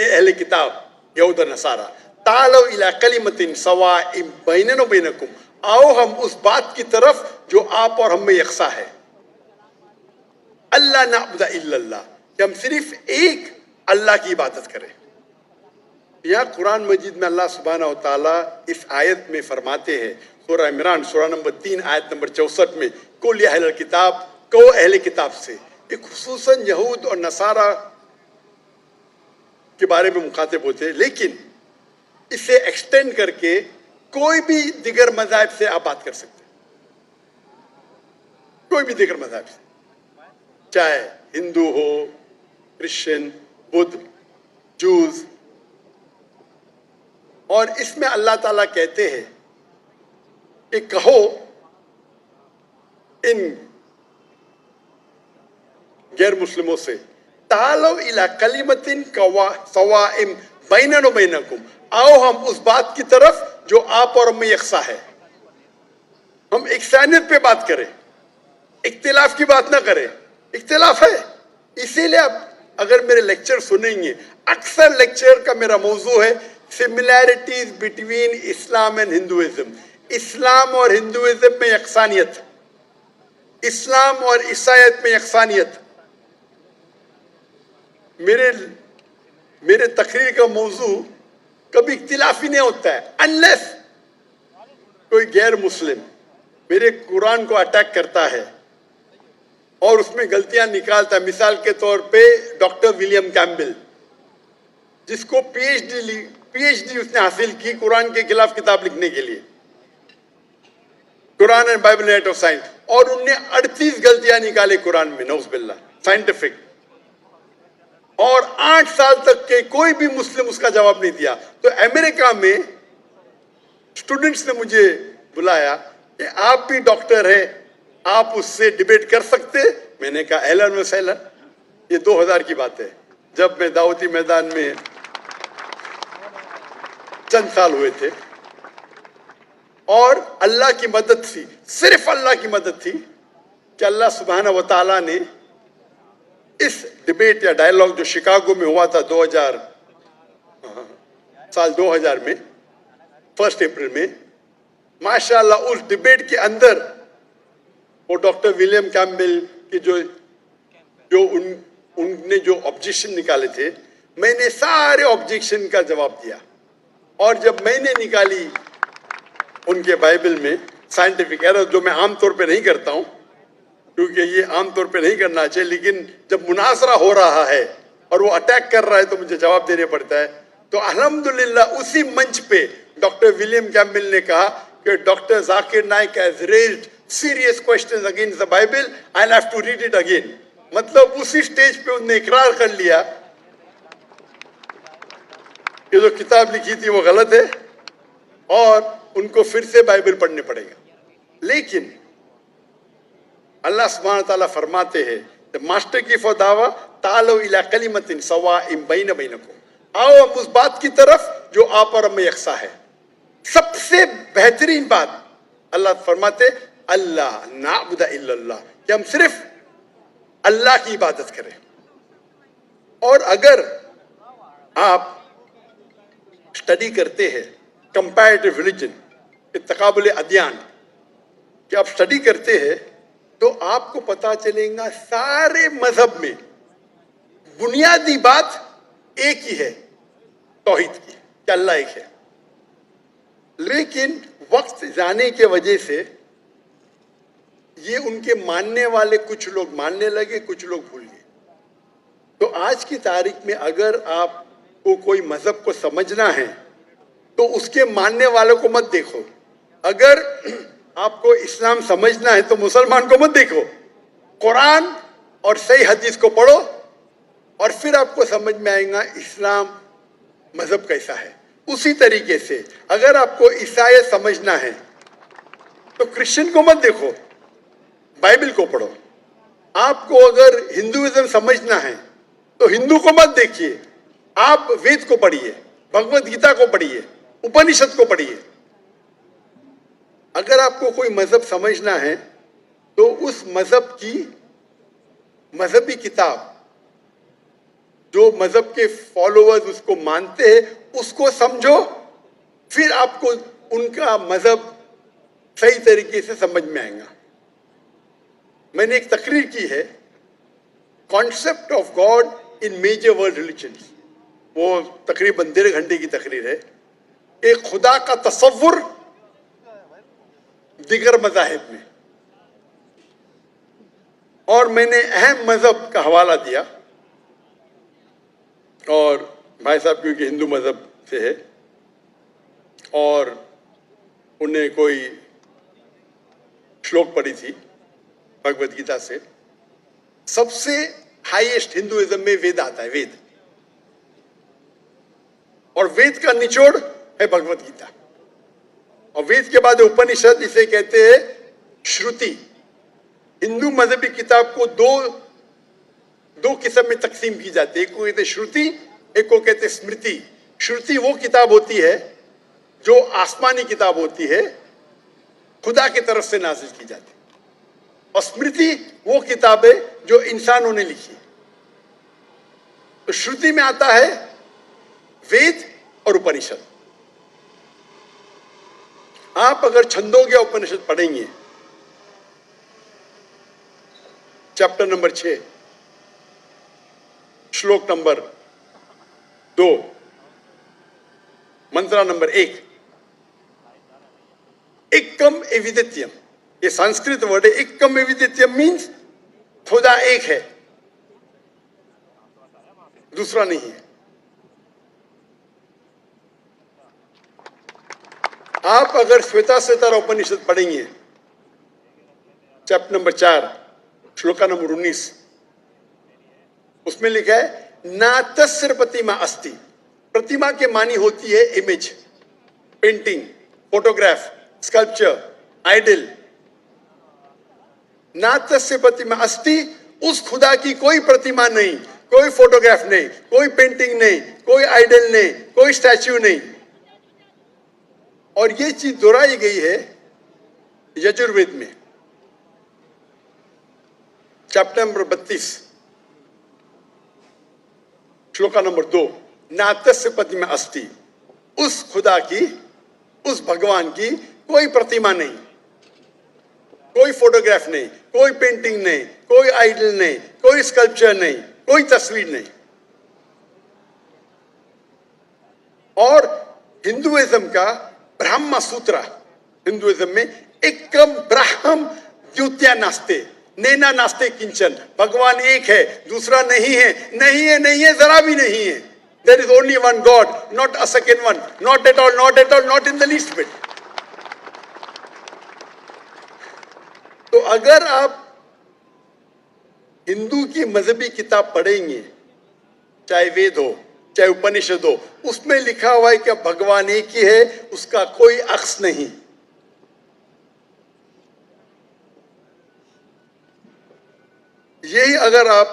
اے اہل کتاب یہود و نصارہ تعالوا الی کلمۃ سواء بیننا و بینکم، آؤ ہم اس بات کی طرف جو آپ اور ہم میں یکساں ہے، اللہ نعبد الا اللہ، کہ ہم صرف ایک اللہ کی عبادت کریں۔ یہاں قرآن مجید میں اللہ سبحانہ و تعالیٰ اس آیت میں فرماتے ہیں، سورہ عمران سورہ نمبر 3 آیت نمبر 64 میں، قل یا اہل الکتاب، کہو اہل کتاب سے، ایک خصوصاً یہود اور نصارہ کے بارے میں مخاطب ہوتے ہیں، لیکن اسے ایکسٹینڈ کر کے کوئی بھی دیگر مذاہب سے آپ بات کر سکتے ہیں، کوئی بھی دیگر مذاہب سے، چاہے ہندو ہو، کرسچن، بدھ، جوز۔ اور اس میں اللہ تعالیٰ کہتے ہیں کہ کہو ان غیر مسلموں سے، تعالوا الی کلمۃ سواء بیننا و بینکم، آؤ ہم اس بات کی طرف جو آپ اور ہم میں یکساں ہے، ہم یکسانیت پہ بات کریں، اختلاف کی بات نہ کریں۔ اختلاف ہے، اسی لیے آپ اگر میرے لیکچر سنیں گے، اکثر لیکچر کا میرا موضوع ہے similarities between Islam and Hinduism, اسلام اور ہندوازم میں یکسانیت، اسلام اور عیسائیت میں یکسانیت۔ میرے تقریر کا موضوع کبھی اختلافی نہیں ہوتا ہے، انلیس کوئی غیر مسلم میرے قرآن کو اٹیک کرتا ہے اور اس میں غلطیاں نکالتا ہے۔ مثال کے طور پہ ڈاکٹر ولیم کیمبل، جس کو پی ایچ ڈی اس نے حاصل کی قرآن کے خلاف کتاب لکھنے کے لیے، Quran and Bible at of science, اور انہوں نے 38 غلطیاں نکالے قرآن میں، نعوذ باللہ، سائنٹیفک، اور 8 سال تک کے کوئی بھی مسلم اس کا جواب نہیں دیا۔ تو امریکہ میں اسٹوڈنٹس نے مجھے بلایا کہ آپ بھی ڈاکٹر ہیں، آپ اس سے ڈیبیٹ کر سکتے؟ میں نے کہا اہلاً و سہلاً۔ یہ 2000 کی بات ہے، جب میں دعوتی میدان میں چند سال ہوئے تھے، اور اللہ کی مدد تھی، صرف اللہ کی مدد تھی کہ اللہ سبحانہ و تعالیٰ نے اس ڈیبیٹ یا ڈائیلاگ جو شکاگو میں ہوا تھا 2000 میں 1 اپریل میں، ماشاءاللہ اس ڈیبیٹ کے اندر وہ ڈاکٹر ولیم کیمبل کی جو ان نے جو آبجیکشن نکالے تھے، میں نے سارے آبجیکشن کا جواب دیا، اور جب میں نے نکالی ان کے بائبل میں سائنٹیفک ایرر، جو میں عام طور پہ نہیں کرتا ہوں کیونکہ یہ عام طور پہ نہیں کرنا چاہیے، لیکن جب مناظرہ ہو رہا ہے اور وہ اٹیک کر رہا ہے تو مجھے جواب دینے پڑتا ہے، تو الحمدللہ اسی منچ پہ ڈاکٹر ولیم کیمبل نے کہا کہ doctor Zakir Naik has raised serious questions against the Bible, I'll have to read it again۔ مطلب اسی سٹیج پہ انہوں نے اقرار کر لیا کہ جو کتاب لکھی تھی وہ غلط ہے اور ان کو پھر سے بائبل پڑھنے پڑے گا۔ لیکن اللہ سبحانہ تعالیٰ فرماتے ہیں ماسٹر کی دعویٰ تعالوا الی کلمۃ سواء بین بینکم، آؤ ہم اس بات کی طرف جو آپ اور ہم میں یکساں ہے۔ سب سے بہترین بات اللہ فرماتے اللہ نعبد الا اللہ، کہ ہم صرف اللہ کی عبادت کریں۔ اور اگر آپ اسٹڈی کرتے ہیں کمپیریٹیو ریلیجن، تقابل ادیان، کہ آپ اسٹڈی کرتے ہیں تو آپ کو پتا چلے گا سارے مذہب میں بنیادی بات ایک ہی ہے، توحید کی، کہ اللہ ایک ہے۔ لیکن وقت جانے کی وجہ سے یہ ان کے ماننے والے کچھ لوگ ماننے لگے، کچھ لوگ بھول گئے۔ تو آج کی تاریخ میں اگر آپ کو کوئی مذہب کو سمجھنا ہے تو اس کے ماننے والوں کو مت دیکھو، اگر آپ کو اسلام سمجھنا ہے تو مسلمان کو مت دیکھو، قرآن اور صحیح حدیث کو پڑھو، اور پھر آپ کو سمجھ میں آئے گا اسلام مذہب کیسا ہے۔ اسی طریقے سے اگر آپ کو عیسائیت سمجھنا ہے تو کرسچن کو مت دیکھو، بائبل کو پڑھو۔ آپ کو اگر ہندوازم سمجھنا ہے تو ہندو کو مت دیکھیے، آپ وید کو پڑھیے، بھگوت گیتا کو پڑھیے، اپنشد کو پڑھیے۔ اگر آپ کو کوئی مذہب سمجھنا ہے تو اس مذہب کی مذہبی کتاب جو مذہب کے فالوورز اس کو مانتے ہیں اس کو سمجھو, پھر آپ کو ان کا مذہب صحیح طریقے سے سمجھ میں آئے گا. میں نے ایک تقریر کی ہے, concept of God in major world religions, وہ تقریباً 1.5 گھنٹے کی تقریر ہے, ایک خدا کا تصور دیگر مذاہب میں. اور میں نے اہم مذہب کا حوالہ دیا, اور بھائی صاحب کیونکہ ہندو مذہب سے ہے اور انہیں کوئی شلوک پڑھی تھی بھگوت گیتا سے. سب سے ہائیسٹ ہندوازم میں وید آتا ہے, وید, اور وید کا نچوڑ ہے بھگوت گیتا, اور وید کے بعد اپنشد, اسے کہتے ہیں شروتی. ہندو مذہبی کتاب کو دو قسم میں تقسیم کی جاتی ہے, ایک کو کہتے ہیں شروتی, ایک کو کہتے ہیں اسمرتی. شروتی وہ کتاب ہوتی ہے جو آسمانی کتاب ہوتی ہے, خدا کی طرف سے نازل کی جاتی ہے, اور اسمرتی وہ کتاب ہے جو انسانوں نے لکھی. تو شروتی میں آتا ہے وید اور اپنشد. آپ اگر چھندوگیہ اپنشد پڑھیں گے, chapter number 6, shloka number 2, mantra number 1, ایکم ایویدتیم, یہ سنسکرت ورڈ ہے. ایکم ایویدتیم مینس خدا ایک ہے, دوسرا نہیں ہے. آپ اگر شویتا سوتر اپنشد پڑھیں گے, چیپٹر نمبر 4, شلوکا نمبر 19, اس میں لکھا ہے ناتسر پرتیما استی. پرتیما کے معنی ہوتی ہے image, painting, photograph, sculpture, idol. ناتسر پرتیما استی, اس خدا کی کوئی پرتیما نہیں, کوئی فوٹوگراف نہیں, کوئی پینٹنگ نہیں, کوئی آئیڈل نہیں, کوئی اسٹیچو نہیں. اور یہ چیز دہرائی گئی ہے یجروید میں, چیپٹر نمبر 32, شلوکا نمبر 2, ناتسیہ پرتیما استی. اس خدا کی, اس بھگوان کی کوئی پرتیما نہیں, کوئی فوٹوگراف نہیں, کوئی پینٹنگ نہیں, کوئی آئیڈل نہیں, کوئی اسکلپچر نہیں, کوئی تصویر نہیں. اور ہندوازم کا برہما سوترا, ہندوازم میں ایکم برہم دیوتیا ناستے, نینا ناستے کنچن. بھگوان ایک ہے, دوسرا نہیں ہے, نہیں ہے, نہیں ہے, ذرا بھی نہیں ہے. There is only one God, not a second one, not at all, not at all, not in the least bit. تو اگر آپ ہندو کی مذہبی کتاب پڑھیں گے, چاہے وید ہو چاہے اپنشد ہو, اس میں لکھا ہوا ہے کہ بھگوان ایک ہی ہے, اس کا کوئی عکس نہیں. یہی اگر آپ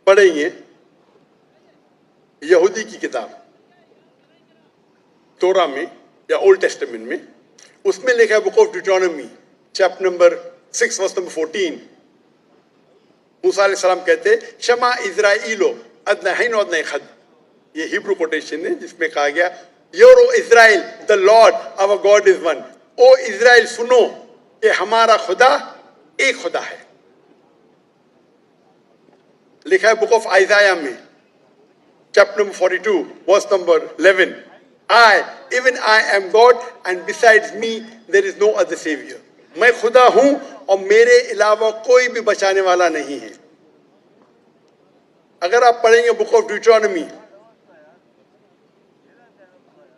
پڑھیں گے یہودی کی کتاب تورا میں یا اولڈ ٹیسٹمنٹ میں, اس میں لکھا ہے book of Deuteronomy chapter number 6 verse number 14, موسیٰ علیہ السلام کہتے شما اسرائیلو ادنہین ادنہ خد. یہ ہیبرو کوٹیشن ہے جس میں کہا گیا euro Israel the Lord our God is one. او اسرائیل سنو کہ ہمارا خدا ایک خدا ہے. لکھا ہے بک آف آئزایا میں chapter number 42 verse number 11, even I am God and besides me there is no other savior. میں خدا ہوں اور میرے علاوہ کوئی بھی بچانے والا نہیں ہے. اگر آپ پڑھیں گے book of Deuteronomy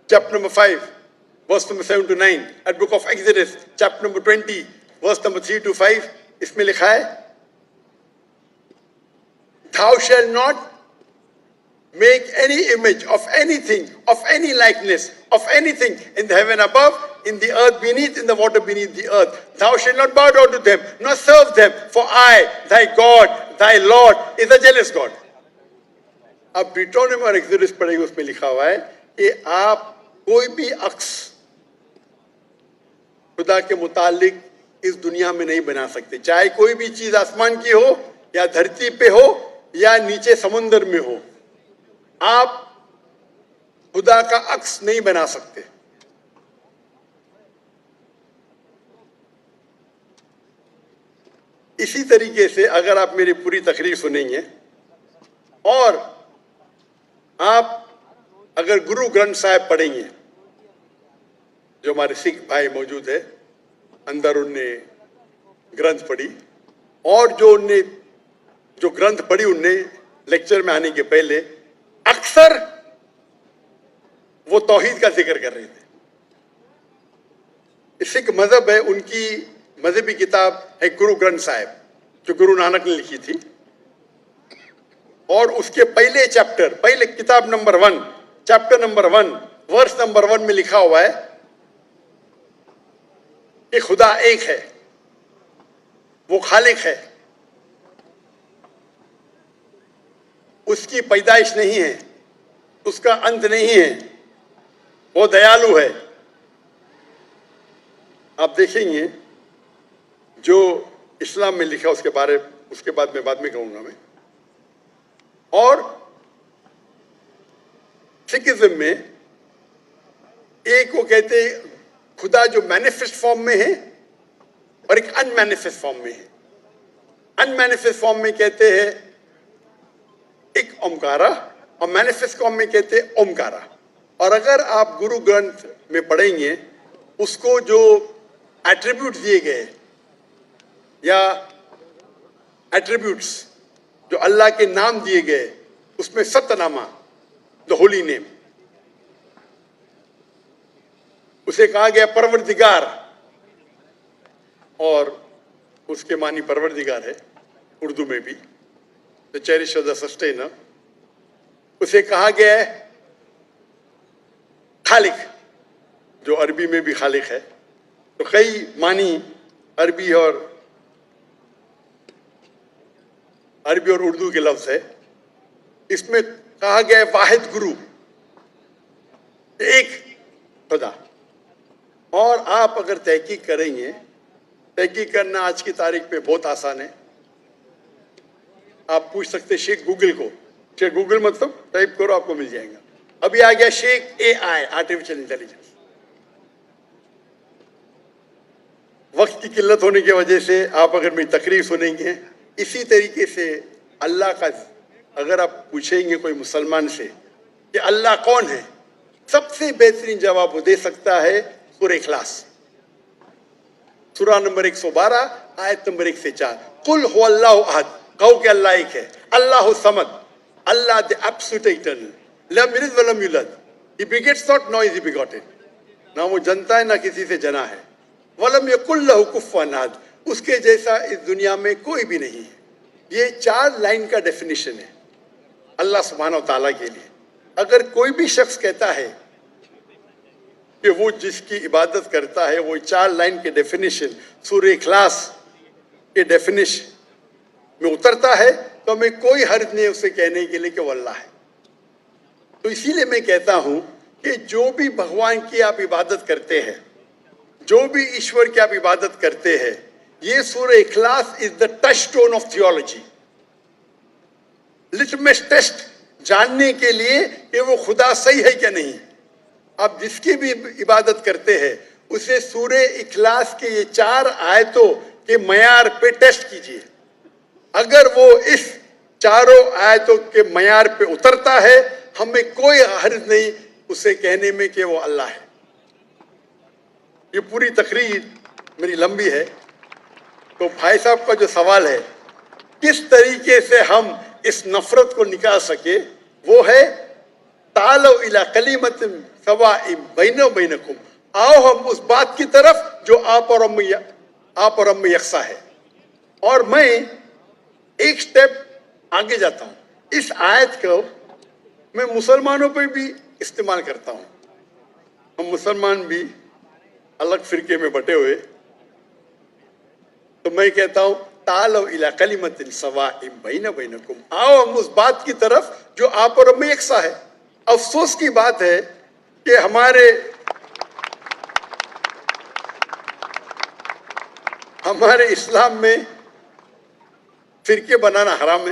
chapter number 5 verse number 7 to 9, at book of Exodus chapter number 20 verse number 3 to 5, اس میں لکھا ہے thou shalt not make any image of anything, of any likeness, of anything in the heaven above, in the earth beneath, in the water beneath the earth. Thou shalt not bow down to them, nor serve them, for I, thy God, thy Lord, is a jealous God. اب Deuteronomy اور Exodus پڑھیں گے, اس میں لکھا ہوا ہے کہ آپ کوئی بھی عکس خدا کے متعلق اس دنیا میں نہیں بنا سکتے, چاہے کوئی بھی چیز آسمان کی ہو یا دھرتی پہ ہو یا نیچے سمندر میں ہو، آپ خدا کا عکس نہیں بنا سکتے. اسی طریقے سے اگر آپ میری پوری تقریر سنیں گے اور آپ اگر گرو گرنتھ صاحب پڑھیں گے، جو ہمارے سکھ بھائی موجود ہے اندر، ان نے گرنتھ پڑھی، اور جو گرنتھ پڑھی ان نے لیکچر میں آنے کے پہلے اکثر وہ توحید کا ذکر کر رہے تھے. سکھ مذہب ہے، ان کی مذہبی کتاب ہے گرو گرنتھ صاحب، جو گرو نانک نے لکھی تھی. اور اس کے پہلے چیپٹر، پہلے کتاب number 1، chapter number 1، verse number 1 میں لکھا ہوا ہے کہ خدا ایک ہے، وہ خالق ہے، اس کی پیدائش نہیں ہے، اس کا انت نہیں ہے، وہ دیالو ہے. آپ دیکھیں گے جو اسلام میں لکھا اس کے بعد میں کہوں گا میں. اور سکھزم میں ایک وہ کہتے خدا جو مینیفیسٹ فارم میں ہے اور ایک ان مینیفیسٹ فارم میں ہے. ان مینیفیسٹ فارم میں کہتے ہیں ایک اومکارا، اور مینیفیسٹ فارم میں کہتے ہیں اومکارا. اور اگر آپ گرو گرنتھ میں پڑھیں گے، اس کو جو ایٹریبیوٹ دیے گئے یا ایٹریبیوٹس جو اللہ کے نام دیے گئے، اس میں ست نامہ، دا ہولی نیم، اسے کہا گیا پروردگار، اور اس کے معنی پروردگار ہے اردو میں بھی، دا چیریشر، دا سسٹینر. اسے کہا گیا ہے خالق، جو عربی میں بھی خالق ہے. تو کئی معنی عربی اور اردو کے لفظ ہے. اس میں کہا گیا ہے واحد گرو، ایک خدا. اور آپ اگر تحقیق کریں گے، تحقیق کرنا آج کی تاریخ میں بہت آسان ہے. آپ پوچھ سکتے شیخ گوگل کو، شیخ گوگل مطلب ٹائپ کرو آپ کو مل جائے گا. ابھی آ گیا شیخ AI، آرٹیفیشل انٹیلیجنس. وقت کی قلت ہونے کی وجہ سے آپ اگر میری تقریر سنیں گے، اسی طریقے سے اللہ کا اگر آپ پوچھیں گے کوئی مسلمان سے کہ اللہ کون ہے، سب سے بہترین جواب وہ دے سکتا ہے سورہ اخلاص، سورہ نمبر 112، آیت نمبر 1 سے 4. قل هو اللہ احد، کہو کہ اللہ ایک ہے. اللہ الصمد، اللہ the absolute eternal، لم یلد ولم یولد، he begets not nor is he begotten، نہ وہ جنتا ہے نہ کسی سے جنا ہے. ولم یکن لہ کفوا احد، اس کے جیسا اس دنیا میں کوئی بھی نہیں ہے. یہ 4 لائن کا ڈیفینیشن ہے اللہ سبحانہ و تعالیٰ کے لیے. اگر کوئی بھی شخص کہتا ہے کہ وہ جس کی عبادت کرتا ہے وہ 4 لائن کے ڈیفینیشن سورہ اخلاص کے ڈیفینیشن میں اترتا ہے، تو ہمیں کوئی حرج نہیں اسے کہنے کے لیے کہ وہ اللہ ہے. تو اسی لیے میں کہتا ہوں کہ جو بھی بھگوان کی آپ عبادت کرتے ہیں، جو بھی ایشور کی آپ عبادت کرتے ہیں، یہ سورہ اخلاص is the touchstone of theology, litmus test جاننے کے لیے کہ وہ خدا صحیح ہے کیا نہیں. آپ جس کی بھی عبادت کرتے ہیں اسے سورہ اخلاص کے یہ 4 آیتوں کے معیار پہ ٹیسٹ کیجیے. اگر وہ اس 4 آیتوں کے معیار پہ اترتا ہے، ہمیں کوئی حرج نہیں اسے کہنے میں کہ وہ اللہ ہے. یہ پوری تقریر میری لمبی ہے، تو بھائی صاحب کا جو سوال ہے کس طریقے سے ہم اس نفرت کو نکال سکے، وہ ہے تعالوا الی کلمۃ سواء بیننا و بینکم، آؤ ہم اس بات کی طرف جو آپ اور ہم میں یکساں ہے. اور میں ایک سٹیپ آگے جاتا ہوں. اس آیت کو میں مسلمانوں پہ بھی استعمال کرتا ہوں. ہم مسلمان بھی الگ فرقے میں بٹے ہوئے، تو میں کہتا ہوں تعالوا الی کلمۃ سواء بیننا و بینکم، آؤ ہم اس بات کی طرف جو آپ اور ہم میں یکساں ہے. افسوس کی بات ہے کہ ہمارے اسلام میں فرقے بنانا حرام ہے،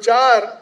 4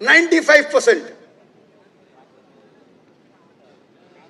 95%।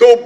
2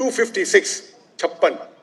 56,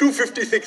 256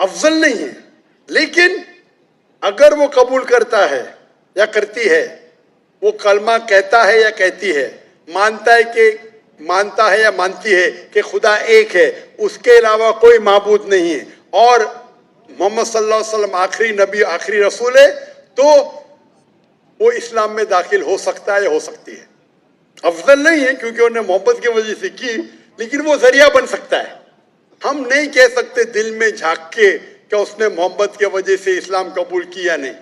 افضل نہیں ہے. لیکن اگر وہ قبول کرتا ہے یا کرتی ہے, وہ کلمہ کہتا ہے یا کہتی ہے, مانتا ہے یا مانتی ہے کہ خدا ایک ہے, اس کے علاوہ کوئی معبود نہیں ہے, اور محمد صلی اللہ علیہ وسلم آخری نبی آخری رسول ہے, تو وہ اسلام میں داخل ہو سکتا ہے یا ہو سکتی ہے. افضل نہیں ہے کیونکہ انہوں نے محبت کی وجہ سے کی, لیکن وہ ذریعہ بن سکتا ہے. ہم نہیں کہہ سکتے دل میں جھانک کے کہ اس نے محبت کی وجہ سے اسلام قبول کیا نہیں.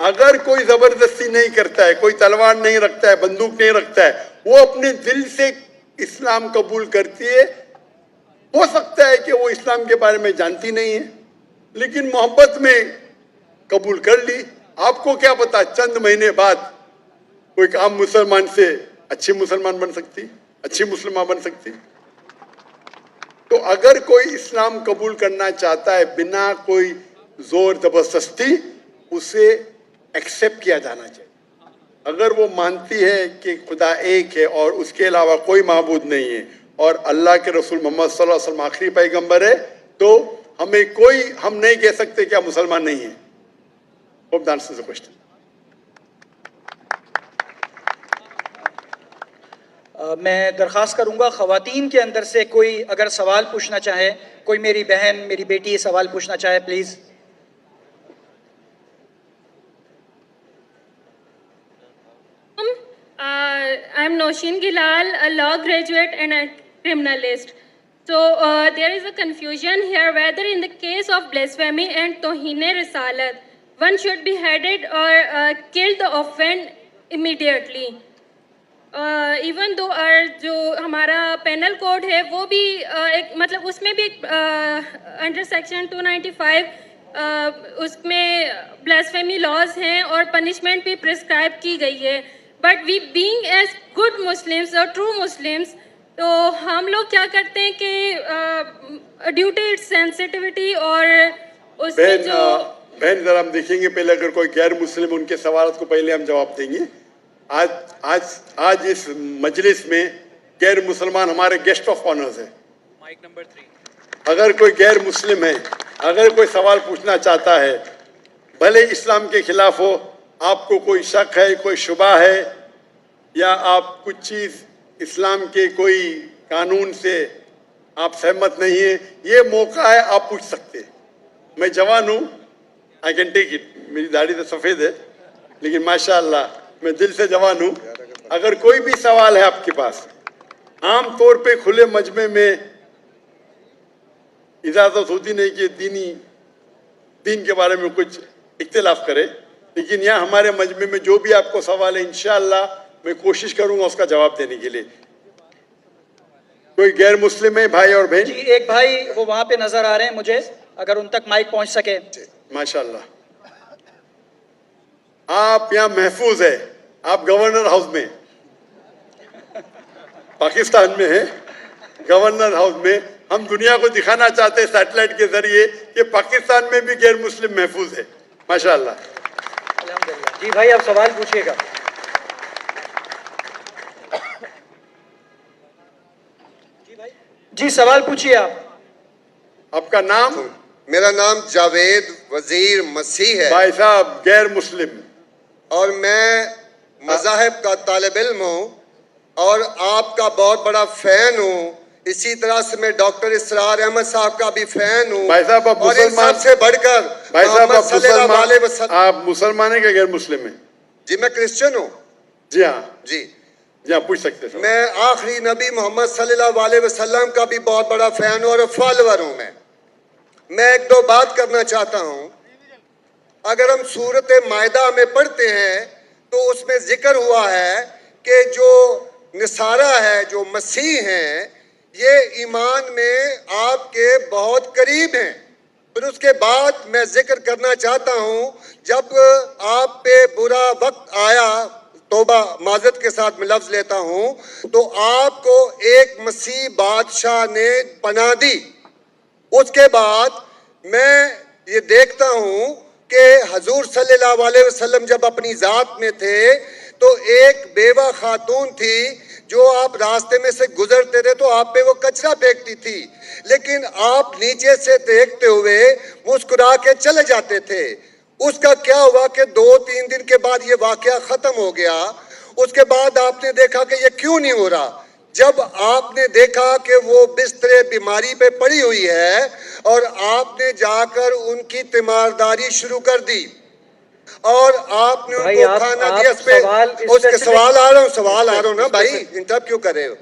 اگر کوئی زبردستی نہیں کرتا ہے, کوئی تلوار نہیں رکھتا ہے, بندوق نہیں رکھتا ہے, وہ اپنے دل سے اسلام قبول کرتی ہے, ہو سکتا ہے کہ وہ اسلام کے بارے میں جانتی نہیں ہے لیکن محبت میں قبول کر لی. آپ کو کیا پتا چند مہینے بعد کوئی عام مسلمان سے اچھی مسلمان بن سکتی, اچھی مسلمہ بن سکتی. تو اگر کوئی اسلام قبول کرنا چاہتا ہے بنا کوئی زور زبردستی, اسے ایکسیپٹ کیا جانا چاہیے. اگر وہ مانتی ہے کہ خدا ایک ہے اور اس کے علاوہ کوئی معبود نہیں ہے اور اللہ کے رسول محمد صلی اللہ علیہ وسلم آخری پیغمبر ہے, تو ہم نہیں کہہ سکتے کہ آپ مسلمان نہیں ہیں. Hope that answers the question. میں درخواست کروں گا خواتین کے اندر سے کوئی اگر سوال پوچھنا چاہے, کوئی میری بہن میری بیٹی سوال پوچھنا چاہے please. I'm Noshin Gilal, a law graduate and a criminalist. So there is a confusion here whether in the case of blasphemy and Tohine Risalat, one should be beheaded or killed the offender immediately. Even though جو ہمارا penal code ہے وہ بھی ایک مطلب اس میں بھی under section 295 اس میں بلاسفیمی لاز ہیں اور پنشمنٹ بھی پرسکرائب کی گئی ہے. But we being as good Muslims اور ٹرو مسلمس, تو ہم لوگ کیا کرتے ہیں کہ ڈیو ٹو اٹس سینسٹیوٹی اور اس میں جو بہن ذرا ہم دیکھیں گے پہلے, اگر کوئی غیر مسلم ان کے سوالات کو پہلے ہم جواب دیں گے. آج اس مجلس میں غیر مسلمان ہمارے گیسٹ آف آنرز ہیں. Mic number 3. اگر کوئی غیر مسلم ہے, اگر کوئی سوال پوچھنا چاہتا ہے, بھلے اسلام کے خلاف ہو, آپ کو کوئی شک ہے, کوئی شبہ ہے, یا آپ کچھ چیز اسلام کے کوئی قانون سے آپ سہمت نہیں ہیں, یہ موقع ہے, آپ پوچھ سکتے ہیں. میں جوان ہوں, آئی کین ٹیک اٹ, میری داڑھی تو سفید ہے لیکن ماشاء اللہ میں دل سے جوان ہوں. اگر کوئی بھی سوال ہے آپ کے پاس, عام طور پہ کھلے مجمع میں اجازت ہوتی نہیں کہ دین کے بارے میں کچھ اختلاف کرے, لیکن یہاں ہمارے مجمع میں جو بھی آپ کو سوال ہے انشاءاللہ میں کوشش کروں گا اس کا جواب دینے کے لیے. کوئی غیر مسلم ہے بھائی اور بہن؟ جی ایک بھائی وہ وہاں پہ نظر آ رہے ہیں مجھے, اگر ان تک مائک پہنچ سکے. ماشاءاللہ آپ یہاں محفوظ ہے, آپ گورنر ہاؤس میں, پاکستان میں ہیں, گورنر ہاؤس میں. ہم دنیا کو دکھانا چاہتے ہیں سیٹلائٹ کے ذریعے کہ پاکستان میں بھی غیر مسلم محفوظ ہے. ماشاءاللہ. الحمدللہ. جی بھائی آپ سوال پوچھیے گا. جی سوال پوچھیے آپ. آپ کا نام؟ میرا نام جاوید وزیر مسیح ہے. بھائی صاحب غیر مسلم, اور میں مذاہب کا طالب علم ہوں اور آپ کا بہت بڑا فین ہوں. اسی طرح سے میں ڈاکٹر اسرار احمد صاحب کا بھی فین ہوں. بھائی صاحب آپ اور ان مسلمان سب سے بڑھ کر بھائی صاحب محمد صلی اللہ علیہ وسلم. آپ مسلمان ہیں کہ غیر مسلم ہیں؟ جی میں کرسچن ہوں. جی ہاں جی پوچھ سکتے ہیں. میں آخری نبی محمد صلی اللہ علیہ وسلم کا بھی بہت بڑا فین ہوں اور فالوور ہوں. میں ایک دو بات کرنا چاہتا ہوں. اگر ہم سورۃ مائدہ میں پڑھتے ہیں تو اس میں ذکر ہوا ہے کہ جو نصارہ ہے, جو مسیح ہیں, یہ ایمان میں آپ کے بہت قریب ہیں. پھر اس کے بعد میں ذکر کرنا چاہتا ہوں جب آپ پہ برا وقت آیا, توبہ معذرت کے ساتھ میں لفظ لیتا ہوں, تو آپ کو ایک مسیح بادشاہ نے پناہ دی. اس کے بعد میں یہ دیکھتا ہوں کہ حضور صلی اللہ علیہ وسلم جب اپنی ذات میں تھے تو ایک بیوہ خاتون تھی جو آپ راستے میں سے گزرتے تھے تو آپ پہ وہ کچرا پھینکتی تھی، لیکن آپ نیچے سے دیکھتے ہوئے مسکرا کے چلے جاتے تھے۔ اس کا کیا ہوا کہ 2-3 دن کے بعد یہ واقعہ ختم ہو گیا۔ اس کے بعد آپ نے دیکھا کہ یہ کیوں نہیں ہو رہا۔ جب آپ نے دیکھا کہ وہ بستر بیماری پہ پڑی ہوئی ہے اور آپ نے جا کر ان کی تیمارداری شروع کر دی اور آپ نے ان کو کھانا دیا، اس کے سوال آ رہا ہوں نا بھائی، انٹرپٹ کیوں کر رہے ہو؟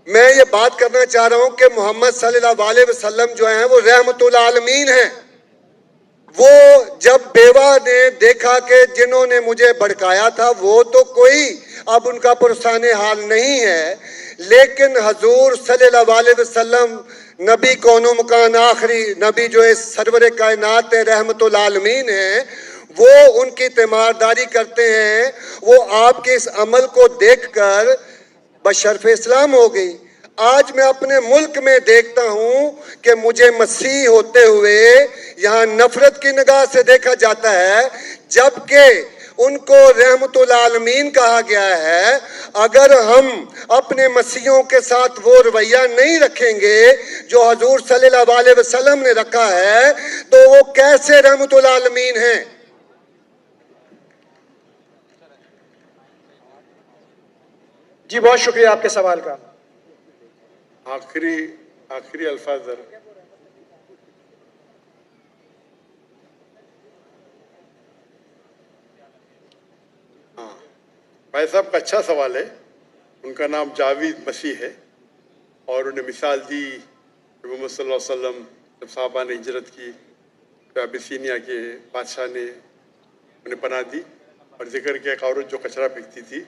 میں یہ بات کرنا چاہ رہا ہوں کہ محمد صلی اللہ علیہ وسلم جو ہیں وہ رحمت العالمین ہیں۔ وہ جب بیوہ نے دیکھا کہ جنہوں نے مجھے بھڑکایا تھا وہ تو کوئی اب ان کا پرسان حال نہیں ہے، لیکن حضور صلی اللہ علیہ وسلم نبی کون و مکان آخری نبی جو ہے سرور کائنات رحمت العالمین ہیں، وہ ان کی تیمارداری کرتے ہیں۔ وہ آپ کے اس عمل کو دیکھ کر بشرف اسلام ہو گئی۔ آج میں اپنے ملک میں دیکھتا ہوں کہ مجھے مسیح ہوتے ہوئے یہاں نفرت کی نگاہ سے دیکھا جاتا ہے، جبکہ ان کو رحمت العالمین کہا گیا ہے۔ اگر ہم اپنے مسیحوں کے ساتھ وہ رویہ نہیں رکھیں گے جو حضور صلی اللہ علیہ وسلم نے رکھا ہے تو وہ کیسے رحمت العالمین ہیں؟ جی بہت شکریہ آپ کے سوال کا۔ آخری الفاظ ذرا۔ بھائی صاحب کا اچھا سوال ہے۔ ان کا نام جاوید مسیح ہے اور انہیں مثال دی کہ محمد صلی اللہ علیہ وسلم جب صحابہ نے ہجرت کی تو ابیسینیا کے بادشاہ نے انہیں پناہ دی، اور ذکر کیا ایک عورت جو کچرا پھینکتی تھی،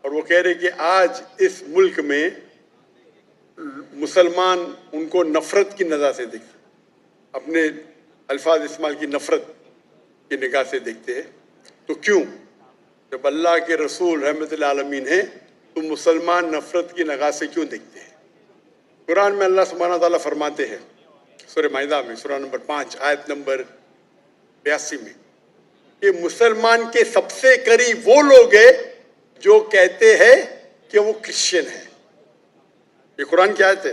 اور وہ کہہ رہے کہ آج اس ملک میں مسلمان ان کو نفرت کی نظر سے دیکھتے، اپنے الفاظ استعمال کی نفرت کی نگاہ سے دیکھتے ہیں۔ تو کیوں؟ جب اللہ کے رسول رحمت العالمین ہیں تو مسلمان نفرت کی نگاہ سے کیوں دیکھتے ہیں؟ قرآن میں اللہ سبحانہ تعالیٰ فرماتے ہیں سورہ مائدہ میں سورہ نمبر 5 آیت نمبر 82 میں کہ مسلمان کے سب سے قریب وہ لوگ ہیں جو کہتے ہیں کہ وہ کرسچن ہیں۔ یہ قرآن کی آیت ہے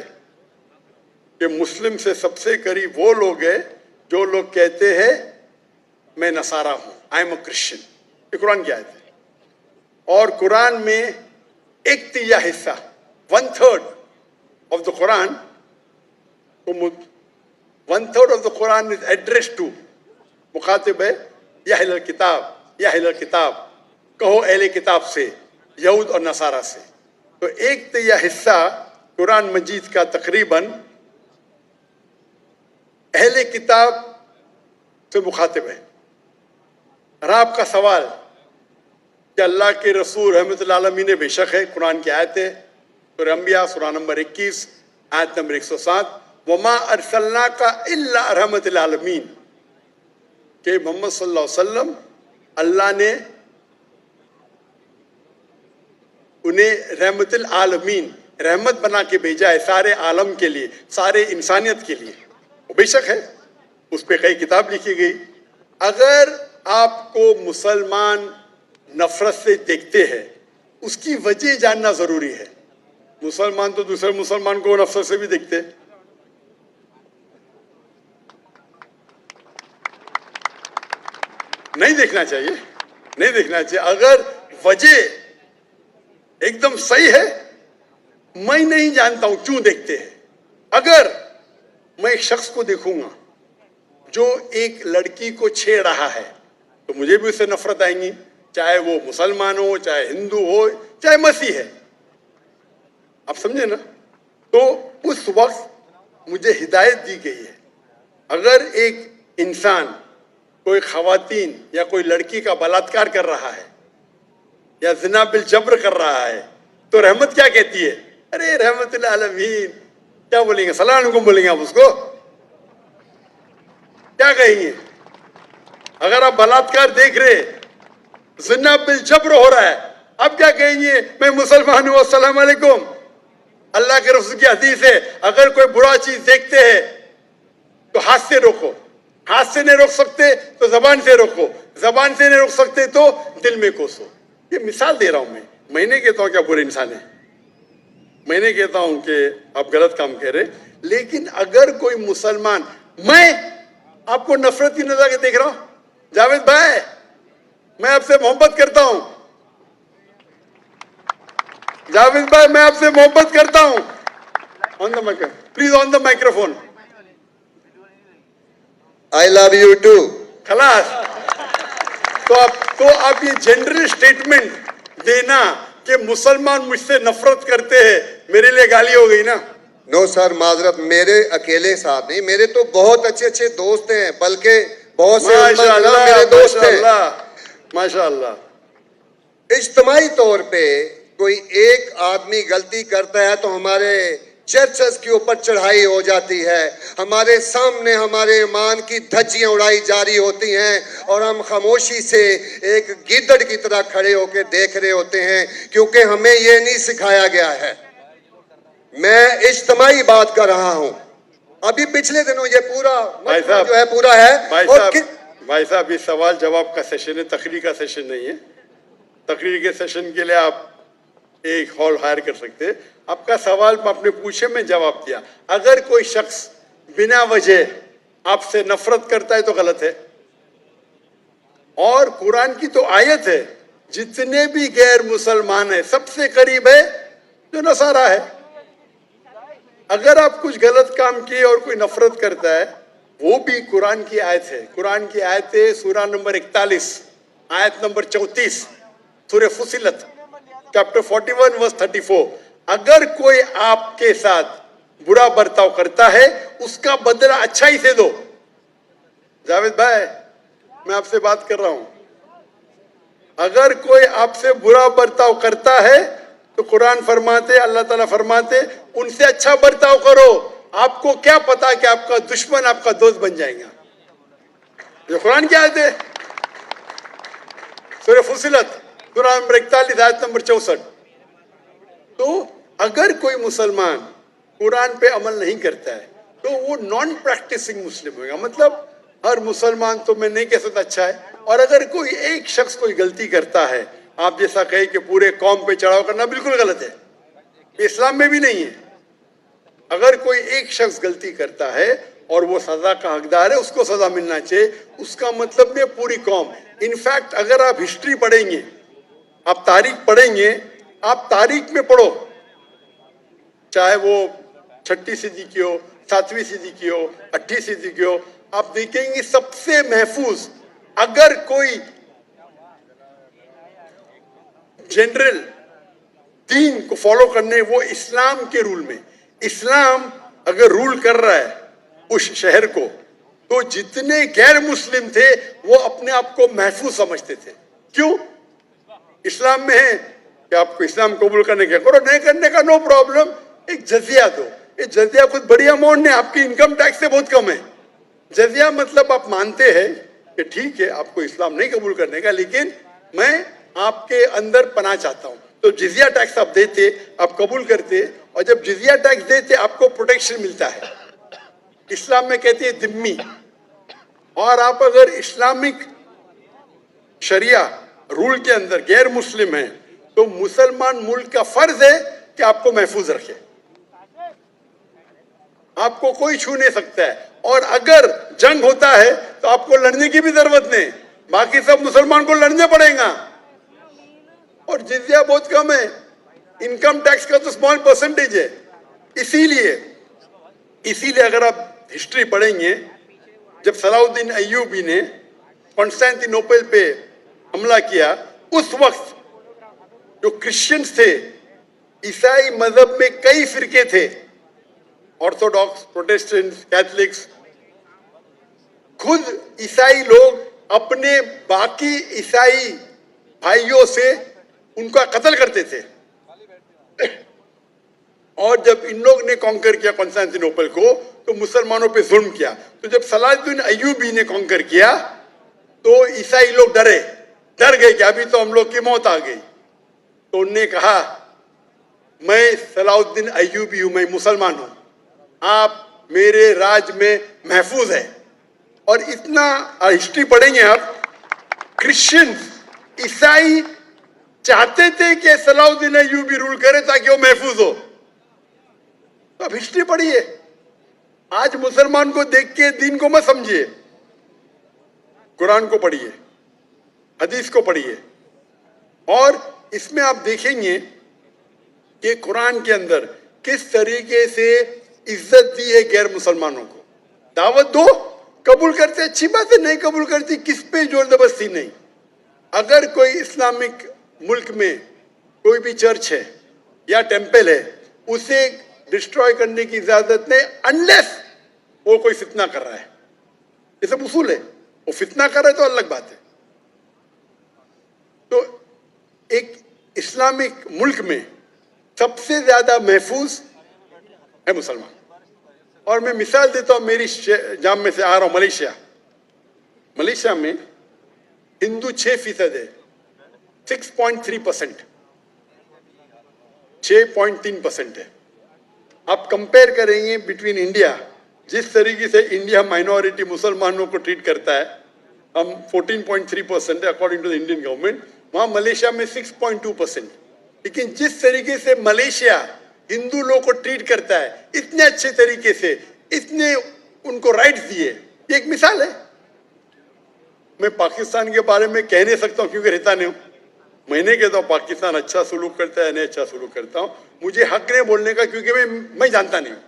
کہ مسلم سے سب سے قریب وہ لوگ ہیں جو لوگ کہتے ہیں میں نصارہ ہوں، آئی ایم اے کرسچن۔ یہ قرآن کی آیت ہے۔ اور قرآن میں 1/3 حصہ 1/3 of the Quran 1/3 of the Quran is addressed to مخاطب ہے یا اہل الکتاب، یا اہل الکتاب کہو اہل کتاب سے، یہود اور نصارہ سے۔ تو 1/3 حصہ قرآن مجید کا تقریباً اہل کتاب سے مخاطب ہے۔ اور آپ کا سوال کہ اللہ کے رسول رحمت اللہ عالمین بے شک ہے، قرآن کی آیت ہے سورہ انبیاء سورہ نمبر 21 آیت نمبر 107 وما ارسلناک الا رحمت العالمین، کہ محمد صلی اللہ علیہ وسلم اللہ نے انہیں رحمت العالمین رحمت بنا کے بھیجا ہے، سارے عالم کے لیے، سارے انسانیت کے لیے۔ وہ بے شک ہے، اس پہ کئی کتاب لکھی گئی۔ اگر آپ کو مسلمان نفرت سے دیکھتے ہیں اس کی وجہ جاننا ضروری ہے۔ مسلمان تو دوسرے مسلمان کو نفرت سے بھی دیکھتے، نہیں دیکھنا چاہیے، نہیں دیکھنا چاہیے۔ اگر وجہ ایک دم صحیح ہے، میں نہیں جانتا ہوں کیوں دیکھتے ہیں۔ اگر میں ایک شخص کو دیکھوں گا جو ایک لڑکی کو چھیڑ رہا ہے تو مجھے بھی اس سے نفرت آئیں گی، چاہے وہ مسلمان ہو، چاہے ہندو ہو، چاہے مسیح ہے۔ آپ سمجھے نا؟ تو اس وقت مجھے ہدایت دی گئی ہے، اگر ایک انسان کوئی خواتین یا کوئی لڑکی کا بلاತ್ಕಾರ کر رہا ہے یا زنا بالجبر کر رہا ہے تو رحمت کیا کہتی ہے؟ ارے رحمت العالمین، کیا بولیں گے؟ السلام علیکم بولیں گے آپ اس کو؟ کیا کہیں گے؟ اگر آپ بلاತ್ಕಾರ دیکھ رہے، زنا بالجبر ہو رہا ہے، اب کیا کہیں گے؟ میں مسلمان ہوں، السلام علیکم۔ اللہ کے رسول کی حدیث ہے اگر کوئی برا چیز دیکھتے ہیں تو ہاتھ سے روکو، ہاتھ سے نہیں روک سکتے تو زبان سے روکو، زبان سے نہیں روک سکتے تو دل میں کوسو۔ یہ مثال دے رہا ہوں میں نہیں کہتا ہوں کیا برے انسان ہے، میں نہیں کہتا ہوں کہ آپ غلط کام کہہ رہے, لیکن اگر کوئی مسلمان, میں آپ کو نفرت کی نظر کے دیکھ رہا ہوں, جاوید بھائی میں آپ سے محبت کرتا ہوں, جاوید بھائی میں آپ سے محبت کرتا ہوں, on the microphone please, on the microphone, I love you too. خلاص. تو آپ یہ جنرل اسٹیٹمنٹ دینا کہ مسلمان مجھ سے نفرت کرتے ہیں, میرے لیے گالی ہو گئی نا. نو سر, معذرت, میرے اکیلے ساتھ نہیں, میرے تو بہت اچھے دوست ہیں, بلکہ بہت سے میرے دوست ہیں. ماشاء اللہ. اجتماعی طور پہ کوئی ایک آدمی غلطی کرتا ہے تو ہمارے چرچز کے اوپر چڑھائی ہو جاتی ہے, ہمارے سامنے ہمارے ایمان کی دھجیاں اڑائی جاری ہوتی ہیں, اور ہم خاموشی سے ایک گیدڑ کی طرح کھڑے ہو کے دیکھ رہے ہوتے ہیں, کیونکہ ہمیں یہ نہیں سکھایا گیا ہے. میں اجتماعی بات کر رہا ہوں. ابھی پچھلے دنوں یہ پورا جو ہے پورا ہے. بھائی صاحب یہ سوال جواب کا سیشن ہے, تقریر کا سیشن نہیں ہے. تقریر کے سیشن کے لیے آپ ایک ہال ہائر کر سکتے. آپ کا سوال آپ نے پوچھے, میں جواب دیا. اگر کوئی شخص بنا وجہ آپ سے نفرت کرتا ہے تو غلط ہے. اور قرآن کی تو آیت ہے, جتنے بھی غیر مسلمان ہیں سب سے قریب ہے جو نصارہ ہے. اگر آپ کچھ غلط کام کیے اور کوئی نفرت کرتا ہے, وہ بھی قرآن کی آیت ہے. قرآن کی آیت ہے سورہ نمبر 41 آیت نمبر 34 سورہ فصلت چیپٹر 41 ورس 34. اگر کوئی آپ کے ساتھ برا برتاؤ کرتا ہے اس کا بدلہ اچھائی سے دو. جاوید بھائی میں آپ سے بات کر رہا ہوں, اگر کوئی آپ سے برا برتاؤ کرتا ہے تو قرآن فرماتے, اللہ تعالیٰ فرماتے, ان سے اچھا برتاؤ کرو. آپ کو کیا پتا کہ آپ کا دشمن آپ کا دوست بن جائے گا. یہ قرآن کی آیت ہے, سورہ فصلت سورہ نمبر 41 آیت نمبر 64. تو اگر کوئی مسلمان قرآن پہ عمل نہیں کرتا ہے تو وہ نان پریکٹسنگ مسلم ہوگا. مطلب ہر مسلمان تو میں نہیں کہہ سکتا اچھا ہے, اور اگر کوئی ایک شخص کوئی غلطی کرتا ہے, آپ جیسا کہے کہ پورے قوم پہ چڑھاؤ کرنا بالکل غلط ہے, اسلام میں بھی نہیں ہے. اگر کوئی ایک شخص غلطی کرتا ہے اور وہ سزا کا حقدار ہے, اس کو سزا ملنا چاہیے. اس کا مطلب نہیں پوری قوم. انفیکٹ اگر آپ ہسٹری پڑھیں گے, آپ تاریخ پڑھیں گے, آپ تاریخ میں پڑھو, چاہے وہ 6 صدی کی ہو, 7ویں صدی کی ہو, 8 صدی کی ہو, آپ دیکھیں گے سب سے محفوظ اگر کوئی جنرل دین کو فالو کرنے, وہ اسلام کے رول میں. اسلام اگر رول کر رہا ہے اس شہر کو, تو جتنے غیر مسلم تھے وہ اپنے آپ کو محفوظ سمجھتے تھے. کیوں؟ اسلام میں ہے کہ آپ کو اسلام قبول کرنے کا کرو, نہیں کرنے کا نو پرابلم, ایک جزیہ دو. یہ جزیہ کچھ بڑی اماؤنٹ نہیں, آپ کی انکم ٹیکس سے بہت کم ہے. جزیہ مطلب آپ مانتے ہیں کہ ٹھیک ہے آپ کو اسلام نہیں قبول کرنے کا, لیکن میں آپ کے اندر پناہ چاہتا ہوں. تو جزیہ ٹیکس آپ دیتے, آپ قبول کرتے, اور جب جزیہ ٹیکس دیتے آپ کو پروٹیکشن ملتا ہے. اسلام میں کہتے ہیں ذمی. اور آپ اگر اسلامک شریعہ رول کے اندر غیر مسلم ہیں تو مسلمان ملک کا فرض ہے کہ آپ کو محفوظ رکھے. آپ کو کوئی چھو نہیں سکتا ہے, اور اگر جنگ ہوتا ہے تو آپ کو لڑنے کی بھی ضرورت نہیں, باقی سب مسلمان کو لڑنے پڑے گا. اور جزیہ بہت کم ہے, انکم ٹیکس کا تو اسمال پرسنٹیج ہے. اسی لیے اگر آپ ہسٹری پڑھیں گے, جب صلاح الدین ایوبی نے کانسٹینٹی نوپل پہ حملہ کیا, اس وقت جو کرسچنز تھے, عیسائی مذہب میں کئی فرقے تھے, آرتھوڈاکس, پروٹیسٹنٹ, کیتھلکس. خود عیسائی لوگ اپنے باقی عیسائی بھائیوں سے ان کا قتل کرتے تھے. اور جب ان لوگ نے کانکر کیا کانسٹینٹی نوپل کو تو مسلمانوں پہ ظلم کیا. تو جب صلاح الدین ایوبی نے کانکر کیا تو عیسائی لوگ ڈر گئے کہ ابھی تو ہم لوگ کی موت آ گئی. تو انہوں نے کہا میں صلاح الدین ایوبی ہوں, میں مسلمان ہوں, آپ میرے راج میں محفوظ ہے. اور اتنا ہسٹری پڑھیں گے آپ, کرسچن عیسائی چاہتے تھے کہ صلاح الدین ایوبی رول کرے تاکہ وہ محفوظ ہو, تو اب ہسٹری پڑھیے. آج مسلمان کو دیکھ کے دین کو مت سمجھیے, قرآن کو پڑھیے, حدیث کو پڑھیے. اور اس میں آپ دیکھیں گے کہ قرآن کے اندر کس طریقے سے عزت دی ہے غیر مسلمانوں کو. دعوت دو, قبول کرتے اچھی بات ہے, نہیں قبول کرتی کس پہ زور زبردستی نہیں. اگر کوئی اسلامک ملک میں کوئی بھی چرچ ہے یا ٹیمپل ہے, اسے ڈسٹروائے کرنے کی اجازت نہیں, انلیس وہ کوئی فتنہ کر رہا ہے. یہ سب اصول ہے. وہ فتنہ کر رہا ہے تو الگ بات ہے. تو ایک اسلامک ملک میں سب سے زیادہ محفوظ ہے مسلمان. اور میں مثال دیتا ہوں, میری جام میں سے آ رہا ہوں ملیشیا. ملیشیا میں ہندو 6% ہے, 6.3%, 6.3% ہے. آپ کمپیئر کریں گے بٹوین انڈیا, جس طریقے سے انڈیا مائنورٹی مسلمانوں کو ٹریٹ کرتا ہے, ہم 14.3% ہے according to the Indian government, وہاں ملیشیا میں 6.2%. لیکن جس طریقے سے ملیشیا ہندو لوگوں کو ٹریٹ کرتا ہے اتنے اچھے طریقے سے, اتنے ان کو رائٹس دیے, یہ ایک مثال ہے. میں پاکستان کے بارے میں کہہ نہیں سکتا ہوں کیونکہ رہتا نہیں ہوں. میں نہیں کہتا ہوں پاکستان اچھا سلوک کرتا ہے, نہیں اچھا سلوک کرتا ہوں, مجھے حق نہیں بولنے کا کیونکہ میں جانتا نہیں ہوں.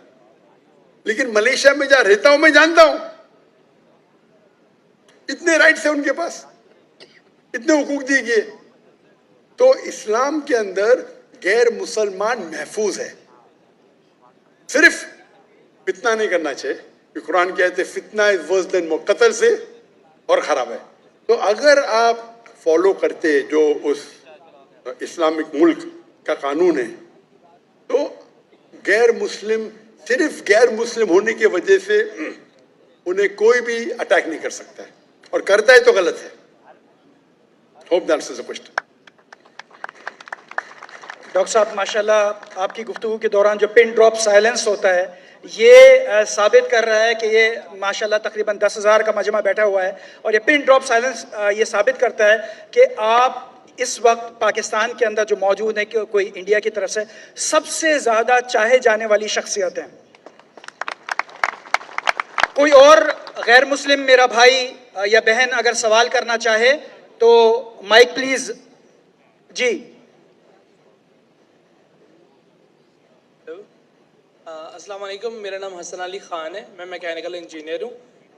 لیکن ملیشیا میں جہاں رہتا ہوں میں جانتا ہوں, اتنے رائٹس ہیں ان کے پاس, اتنے حقوق دیے گئے. تو اسلام کے اندر غیر مسلمان محفوظ ہے. صرف فتنہ نہیں کرنا چاہیے, کہ قرآن کہتے ہیں فتنہ از ورس دین موت, قتل سے اور خراب ہے. تو اگر آپ فالو کرتے جو اس اسلامک ملک کا قانون ہے, تو غیر مسلم صرف غیر مسلم ہونے کی وجہ سے انہیں کوئی بھی اٹیک نہیں کر سکتا ہے, اور کرتا ہے تو غلط ہے. Hope that answers the question. Doctor صاحب ماشاءاللہ آپ کی گفتگو کے دوران جو پن ڈراپ سائلنس ہوتا ہے یہ ثابت کر رہا ہے کہ یہ ماشاءاللہ تقریباً 10,000 کا مجمع بیٹھا ہوا ہے, اور یہ پن ڈراپ سائلنس یہ ثابت کرتا ہے کہ آپ اس وقت پاکستان کے اندر جو موجود ہیں, کہ کوئی انڈیا کی طرف سے سب سے زیادہ چاہے جانے والی شخصیت ہیں. کوئی اور غیر مسلم میرا بھائی یا بہن اگر سوال کرنا چاہے تو مائک پلیز. جی السلام علیکم, میرا نام حسن علی خان ہے, میں میکینیکل انجینئر ہوں.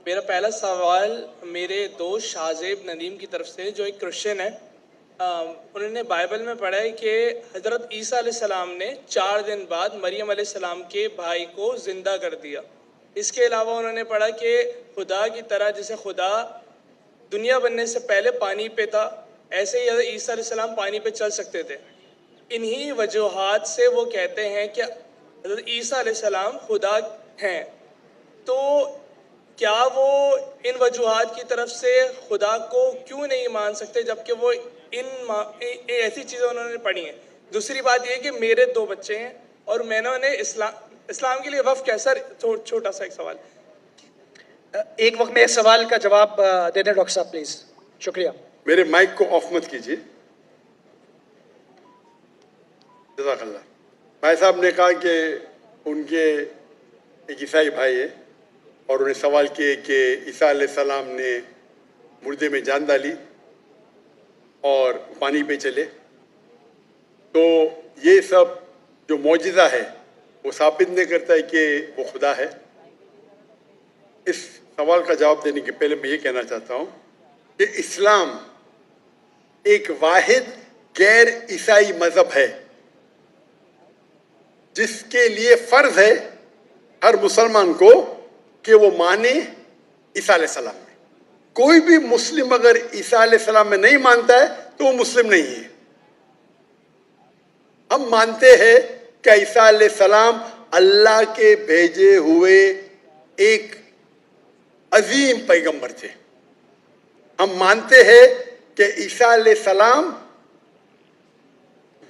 میرا پہلا سوال میرے دوست شاہزیب ندیم کی طرف سے جو ایک کرسچن ہے. انہوں نے بائبل میں پڑھا ہے کہ حضرت عیسیٰ علیہ السلام نے 4 دن بعد مریم علیہ السلام کے بھائی کو زندہ کر دیا. اس کے علاوہ انہوں نے پڑھا کہ خدا کی طرح جیسے خدا دنیا بننے سے پہلے پانی پہ تھا, ایسے ہی حضرت عیسیٰ علیہ السلام پانی پہ چل سکتے تھے. انہی وجوہات سے وہ کہتے ہیں کہ حضرت عیسیٰ علیہ السلام خدا ہیں. تو کیا وہ ان وجوہات کی طرف سے خدا کو کیوں نہیں مان سکتے جبکہ وہ ایسی چیزیں انہوں نے پڑھی ہیں؟ دوسری بات یہ کہ میرے 2 بچے ہیں اور میں نے اسلام کے لیے وقف کیسا, چھوٹا سا ایک سوال. ایک وقت میں ایک سوال کا جواب دے دیں ڈاکٹر صاحب پلیز. شکریہ. میرے مائک کو آف مت کیجیے. جزاک اللہ. بھائی صاحب نے کہا کہ ان کے ایک عیسائی بھائی ہے اور انہیں سوال کیے کہ عیسیٰ علیہ السلام نے مردے میں جان ڈالی اور پانی پہ چلے, تو یہ سب جو معجزہ ہے وہ ثابت نہیں کرتا ہے کہ وہ خدا ہے. اس سوال کا جواب دینے کے پہلے میں یہ کہنا چاہتا ہوں کہ اسلام ایک واحد غیر عیسائی مذہب ہے جس کے لیے فرض ہے ہر مسلمان کو کہ وہ مانے عیسیٰ علیہ السلام میں. کوئی بھی مسلم اگر عیسیٰ علیہ السلام میں نہیں مانتا ہے تو وہ مسلم نہیں ہے. ہم مانتے ہیں کہ عیسیٰ علیہ السلام اللہ کے بھیجے ہوئے ایک عظیم پیغمبر تھے. ہم مانتے ہیں کہ عیسیٰ علیہ السلام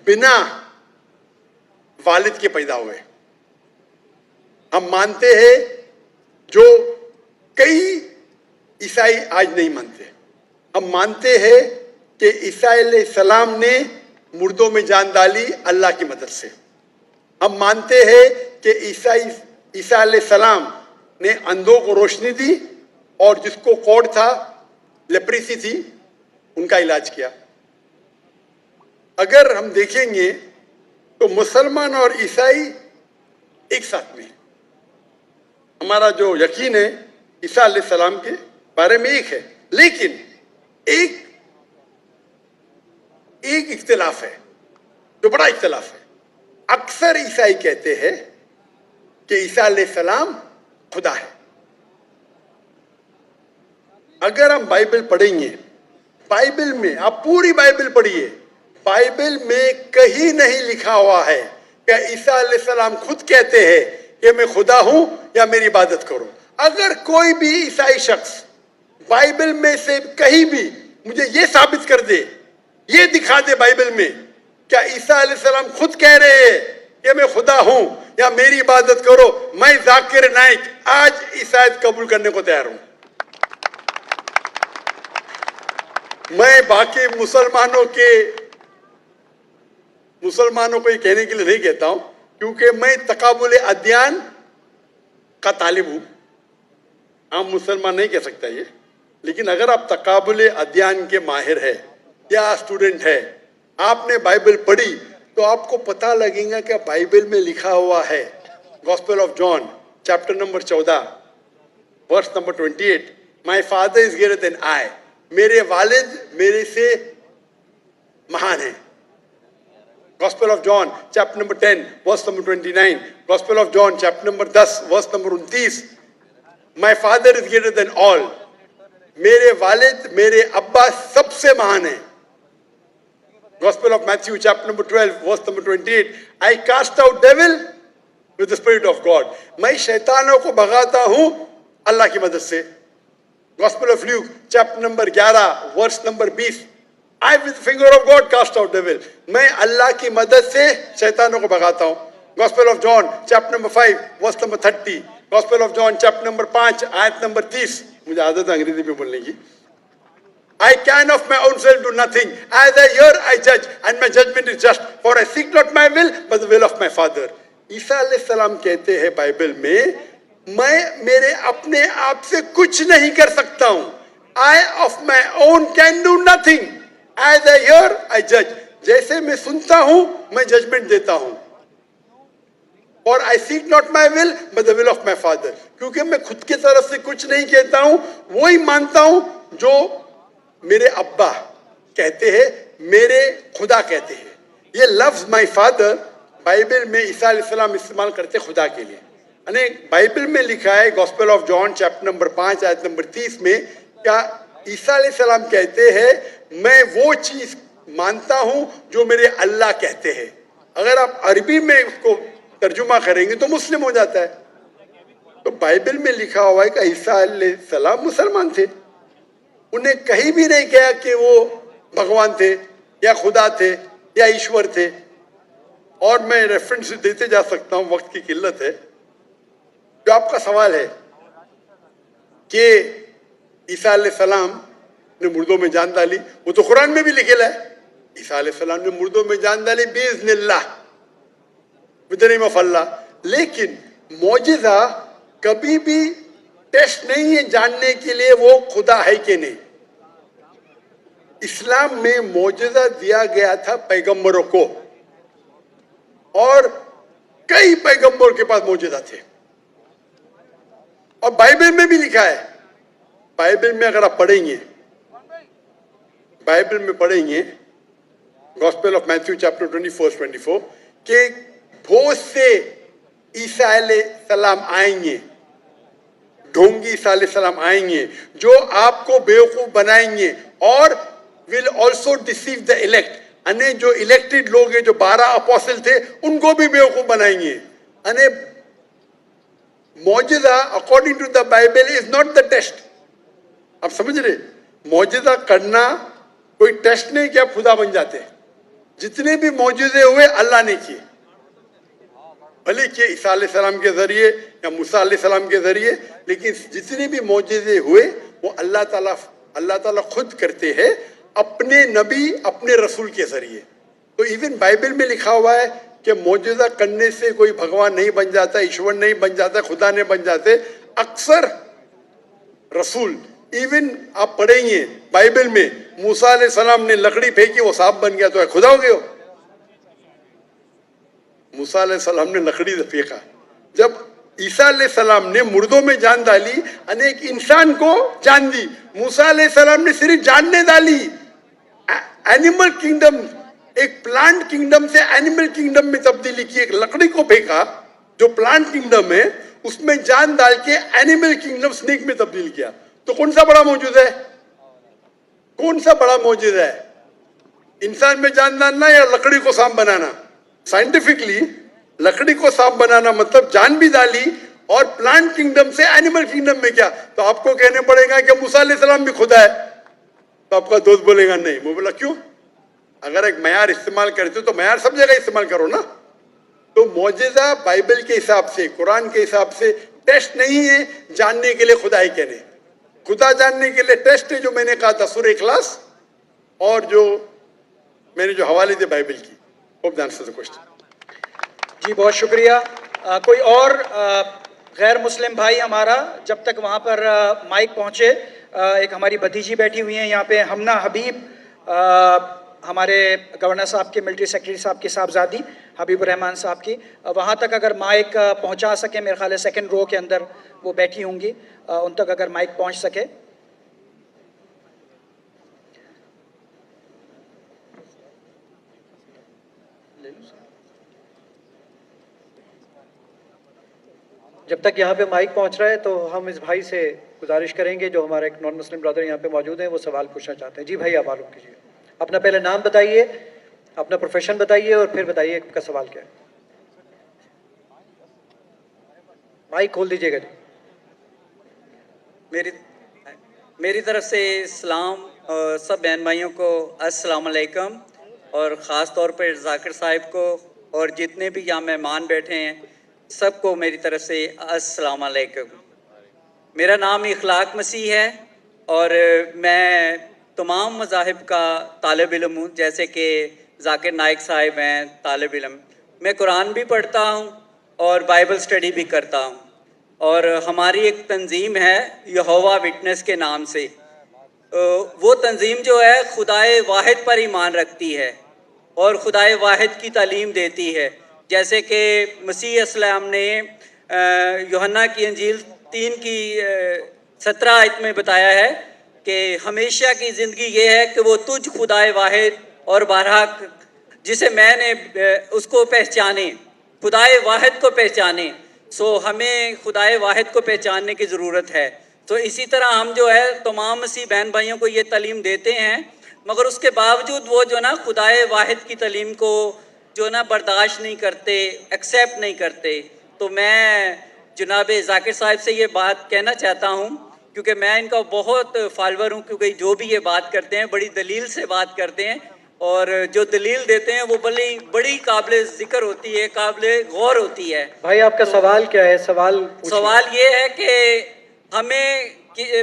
بنا والد کے پیدا ہوئے. ہم مانتے ہیں جو کئی عیسائی آج نہیں مانتے. ہم مانتے ہیں کہ عیسیٰ علیہ السلام نے مردوں میں جان ڈالی اللہ کی مدد سے. ہم مانتے ہیں کہ عیسیٰ علیہ السلام نے اندھوں کو روشنی دی اور جس کو کوڑ تھا, لیپریسی تھی, ان کا علاج کیا. اگر ہم دیکھیں گے تو مسلمان اور عیسائی ایک ساتھ میں, ہمارا جو یقین ہے عیسیٰ علیہ السلام کے بارے میں ایک ہے, لیکن ایک اختلاف ہے جو بڑا اختلاف ہے. اکثر عیسائی کہتے ہیں کہ عیسیٰ علیہ السلام خدا ہے. اگر ہم بائبل پڑھیں گے, بائبل میں آپ پوری بائبل پڑھیے, بائبل میں کہیں نہیں لکھا ہوا ہے کہ عیسیٰ علیہ السلام خود کہتے ہیں کہ میں خدا ہوں یا میری عبادت کرو. اگر کوئی بھی عیسائی شخص بائبل میں سے کہیں بھی مجھے یہ ثابت کر دے, یہ دکھا دے بائبل میں کیا عیسیٰ علیہ السلام خود کہہ رہے ہیں کہ میں خدا ہوں یا میری عبادت کرو, میں ذاکر نائک آج عیسائیت قبول کرنے کو تیار ہوں. میں باقی مسلمانوں کو یہ کہنے کے لیے نہیں کہتا ہوں, کیونکہ میں تقابل ادیان کا طالب ہوں. عام مسلمان نہیں کہہ سکتا یہ, لیکن اگر آپ تقابل ادیان کے ماہر ہے یا اسٹوڈنٹ ہے, آپ نے بائبل پڑھی تو آپ کو پتہ لگے گا کہ بائبل میں لکھا ہوا ہے, gospel of John chapter number 14 verse number 28, my father is greater than I, میرے والد میرے سے مہان ہیں. Gospel of John chapter number 10 verse number 29, gospel of John chapter number 10 verse number 29, my father is greater than all, میرے والد میرے ابا سب سے مہان ہیں. Gospel of Matthew chapter number 12 verse number 28, I cast out devil with the spirit of God, میں شیطانوں کو بھگاتا ہوں اللہ کی مدد سے. Gospel of Luke chapter number 11 verse number 20, I with the finger of God cast out devil, میں اللہ کی مدد سے شیطانوں کو بھگاتا ہوں. Gospel of John chapter number 5 verse number 30, Gospel of John chapter number 5 آیت نمبر 30, مجھے عادت ہے انگریزی میں بولنے کی. I can of my own self do nothing. As I hear, I judge, and my judgment is just. For I seek not my will, but the will of my Father. عیسیٰ علیہ السلام کہتے ہیں بائبل میں میرے اپنے آپ سے کچھ نہیں کر سکتا ہوں. I of my own can do nothing. As I hear, I judge. جیسے میں سنتا ہوں, میں ججمنٹ دیتا ہوں. For I seek not my will, but the will of my Father. کیونکہ میں خود کی طرف سے کچھ نہیں کہتا ہوں, وہی مانتا ہوں جو میرے ابا کہتے ہیں, میرے خدا کہتے ہیں. یہ لفظ مائی فادر بائبل میں عیسیٰ علیہ السلام استعمال کرتے خدا کے لیے. یعنی بائبل میں لکھا ہے gospel of John chapter number 5 آیت نمبر 30 میں, کیا عیسیٰ علیہ السلام کہتے ہیں میں وہ چیز مانتا ہوں جو میرے اللہ کہتے ہیں. اگر آپ عربی میں اس کو ترجمہ کریں گے تو مسلم ہو جاتا ہے. تو بائبل میں لکھا ہوا ہے کہ عیسیٰ علیہ السلام مسلمان تھے, انہیں کہیں بھی نہیں کہا کہ وہ بھگوان تھے یا خدا تھے یا ایشور تھے. اور میں ریفرنس دیتے جا سکتا ہوں, وقت کی قلت ہے. جو آپ کا سوال ہے کہ عیسیٰ علیہ السلام نے مردوں میں جان ڈالی, وہ تو قرآن میں بھی لکھا ہے, عیسیٰ علیہ السلام نے مردوں میں جان ڈالی باذن اللہ, ود دی نیم آف اللہ. لیکن معجزہ کبھی بھی ٹیسٹ نہیں ہے جاننے کے لیے وہ خدا ہے کہ نہیں. اسلام میں معجزہ دیا گیا تھا پیغمبروں کو, اور کئی پیغمبروں کے پاس معجزہ تھے, اور بائبل میں بھی لکھا ہے. بائبل میں اگر آپ پڑھیں گے, بائبل میں پڑھیں گے گاسپل آف میتھیو چیپٹر 24 کہ بہت سے عیسیٰ علیہ السلام آئیں گے, ڈھونگی عیسیٰ علیہ السلام آئیں گے جو آپ کو بیوقوف بنائیں گے, اور will also deceive the elect, یعنی جو الیکٹڈ لوگ ہیں جو 12 اپوسل تھے ان کو بھی بیوقوف بنائیں گے. یعنی معجزہ according to the Bible is not the test. آپ سمجھ رہے, معجزہ کرنا کوئی ٹیسٹ نہیں کہ آپ خدا بن جاتے. جتنے بھی معجزے ہوئے اللہ نے کیے, بھلے کہ عیسیٰ علیہ السلام کے ذریعے یا موسیٰ علیہ السلام کے ذریعے, لیکن جتنے بھی معجزے ہوئے وہ اللہ تعالیٰ خود کرتے ہیں اپنے نبی اپنے رسول کے ذریعے. تو ایون بائبل میں لکھا ہوا ہے کہ معجزہ کرنے سے کوئی بھگوان نہیں بن جاتا, ایشور نہیں بن جاتا, خدا نہیں بن جاتے. اکثر رسول, ایون آپ پڑھیں گے بائبل میں, موسیٰ علیہ السلام نے لکڑی پھینکی وہ سانپ بن گیا, تو ہے خدا ہو گئے ہو؟ موسیٰ علیہ السلام نے لکڑی پھینکا. جب عیسیٰ علیہ السلام نے مردوں میں جان ڈالی, ایک انسان کو جان دی. موسیٰ علیہ السلام نے صرف جان نہیں ڈالی, اینیمل کنگڈم, ایک پلانٹ کنگڈم سے اینیمل کنگڈم میں تبدیلی کی. ایک لکڑی کو پھینکا جو پلانٹ کنگڈم ہے, اس میں جان ڈال کے اینیمل کنگڈم سنیک میں تبدیل کیا. تو کون سا بڑا موجود ہے؟ کون سا بڑا موجود ہے؟ انسان میں جان ڈالنا یا لکڑی کو سانپ بنانا؟ سائنٹیفکلی لکڑی کو سانپ بنانا مطلب جان بھی ڈالی اور پلانٹ کنگڈم سے اینیمل کنگڈم میں کیا. تو آپ کو کہنے پڑے گا کہ موسیٰ علیہ السلام بھی خدا ہے, تو آپ کا دوست بولے گا نہیں. وہ بولا کیوں؟ اگر ایک معیار استعمال کرتے تو معیار سب جگہ استعمال کرو نا. تو معجزہ بائبل کے حساب سے, قرآن کے حساب سے ٹیسٹ نہیں ہے جاننے کے لیے خدا ہی کہنے. خدا جاننے کے لیے ٹیسٹ ہے جو میں نے کہا تھا سورہ اخلاص, اور جو میں نے جو حوالے تھے بائبل کی. Hope the answer the question. جی بہت شکریہ. کوئی اور غیر مسلم بھائی ہمارا جب تک وہاں پر مائک پہنچے, ایک ہماری بھتیجی بیٹھی ہوئی ہیں یہاں پہ, ہمنا حبیب, ہمارے گورنر صاحب کے, ملٹری سیکرٹری صاحب کی صاحبزادی حبیب الرحمان صاحب کی, وہاں تک اگر مائک پہنچا سکے, میرے خیال ہے سیکنڈ رو کے اندر وہ بیٹھی ہوں گی, ان تک اگر مائک پہنچ سکے. جب تک یہاں پہ مائک پہنچ رہا ہے تو ہم اس بھائی سے گزارش کریں گے جو ہمارے ایک نان مسلم برادر یہاں پہ موجود ہیں, وہ سوال پوچھنا چاہتے ہیں. جی بھائی آپ معلوم کیجیے, اپنا پہلے نام بتائیے, اپنا پروفیشن بتائیے, اور پھر بتائیے آپ کا سوال کیا ہے. مائک کھول دیجیے گا. جی میری طرف سے اسلام اور سب بہن بھائیوں کو السلام علیکم, اور خاص طور پر ذاکر صاحب کو اور جتنے بھی یہاں مہمان بیٹھے ہیں سب کو میری طرف سے السلام علیکم. میرا نام اخلاق مسیح ہے اور میں تمام مذاہب کا طالب علم ہوں, جیسے کہ ذاکر نائک صاحب ہیں طالب علم. میں قرآن بھی پڑھتا ہوں اور بائبل سٹڈی بھی کرتا ہوں, اور ہماری ایک تنظیم ہے یہوہ وٹنس کے نام سے. وہ تنظیم جو ہے خدائے واحد پر ایمان رکھتی ہے اور خدائے واحد کی تعلیم دیتی ہے, جیسے کہ مسیح اسلام نے یوحنا کی انجیل 3 کی 17 آیت میں بتایا ہے کہ ہمیشہ کی زندگی یہ ہے کہ وہ تجھ خدائے واحد اور بارحق جسے میں نے اس کو پہچانے, خدائے واحد کو پہچانے. سو ہمیں خدائے واحد کو پہچاننے کی ضرورت ہے. تو اسی طرح ہم جو ہے تمام مسیح بہن بھائیوں کو یہ تعلیم دیتے ہیں, مگر اس کے باوجود وہ جو نا خدائے واحد کی تعلیم کو جو نا برداشت نہیں کرتے, ایکسیپٹ نہیں کرتے. تو میں جناب ذاکر صاحب سے یہ بات کہنا چاہتا ہوں, کیونکہ میں ان کا بہت فالوور ہوں, کیونکہ جو بھی یہ بات کرتے ہیں بڑی دلیل سے بات کرتے ہیں, اور جو دلیل دیتے ہیں وہ بڑی قابل ذکر ہوتی ہے, قابل غور ہوتی ہے. بھائی آپ کا سوال کیا ہے؟ سوال یہ ہے کہ ہمیں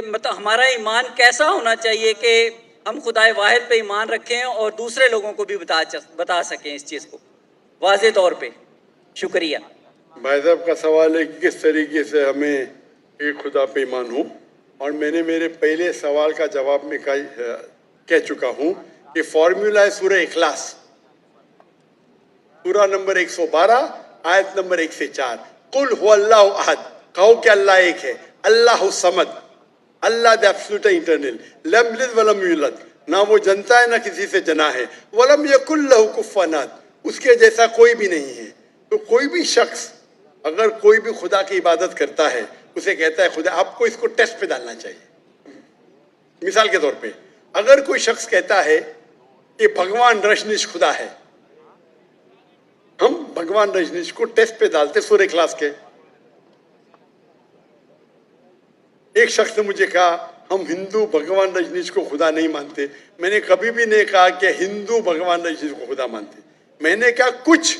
مطلب ہمارا ایمان کیسا ہونا چاہیے کہ ہم خدائے واحد پہ ایمان رکھیں اور دوسرے لوگوں کو بھی بتا سکیں اس چیز کو واضح طور پہ. شکریہ. بھائی صاحب کا سوال ہے کہ کس طریقے سے ہمیں ایک خدا پہ ایمان ہو, اور میں نے میرے پہلے سوال کا جواب میں کہہ چکا ہوں کہ فارمولا ہے سورہ اخلاص, سورہ نمبر 112 آیت نمبر 1 سے 4. قل هو اللہ احد, کہو کہ اللہ ایک ہے, اللہ الصمد, اللہ دی ایبسولوٹ انٹرنل, لم یلد ولم یولد, نہ وہ جنتا ہے نہ کسی سے جنا ہے, ولم یکن لہ کفوا احد, اس کے جیسا کوئی بھی نہیں ہے. تو کوئی بھی شخص اگر کوئی بھی خدا کی عبادت کرتا ہے اسے کہتا ہے خدا, آپ کو اس کو ٹیسٹ پہ ڈالنا چاہیے. مثال کے طور پہ اگر کوئی شخص کہتا ہے کہ بھگوان رجنیش خدا ہے, ہم بھگوان رجنیش کو ٹیسٹ پہ ڈالتے سورہ اخلاص کے. ایک شخص نے مجھے کہا ہم ہندو بھگوان رجنیش کو خدا نہیں مانتے. میں نے کبھی بھی نہیں کہا کہ ہندو بھگوان رجنیش کو خدا مانتے. میں نے کہا کچھ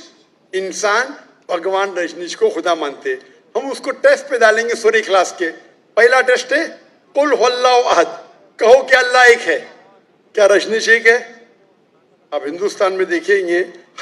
انسان بھگوان رجنیش کو خدا مانتے. ہم اس کو ٹیسٹ پہ ڈالیں گے سورہ اخلاص کے. پہلا ٹیسٹ ہے قل هو اللہ احد, کہو کہ اللہ ایک ہے. کیا رجنیش ایک ہے؟ آپ ہندوستان میں دیکھیں گے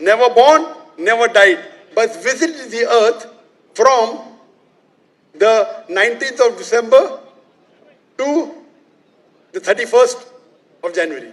never born, never died, but visited the earth from the 19th of December to the 31st of January.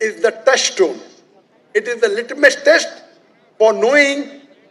is the touchstone. It is the litmus test for knowing,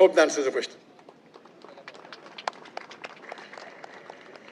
Hope that answers the question.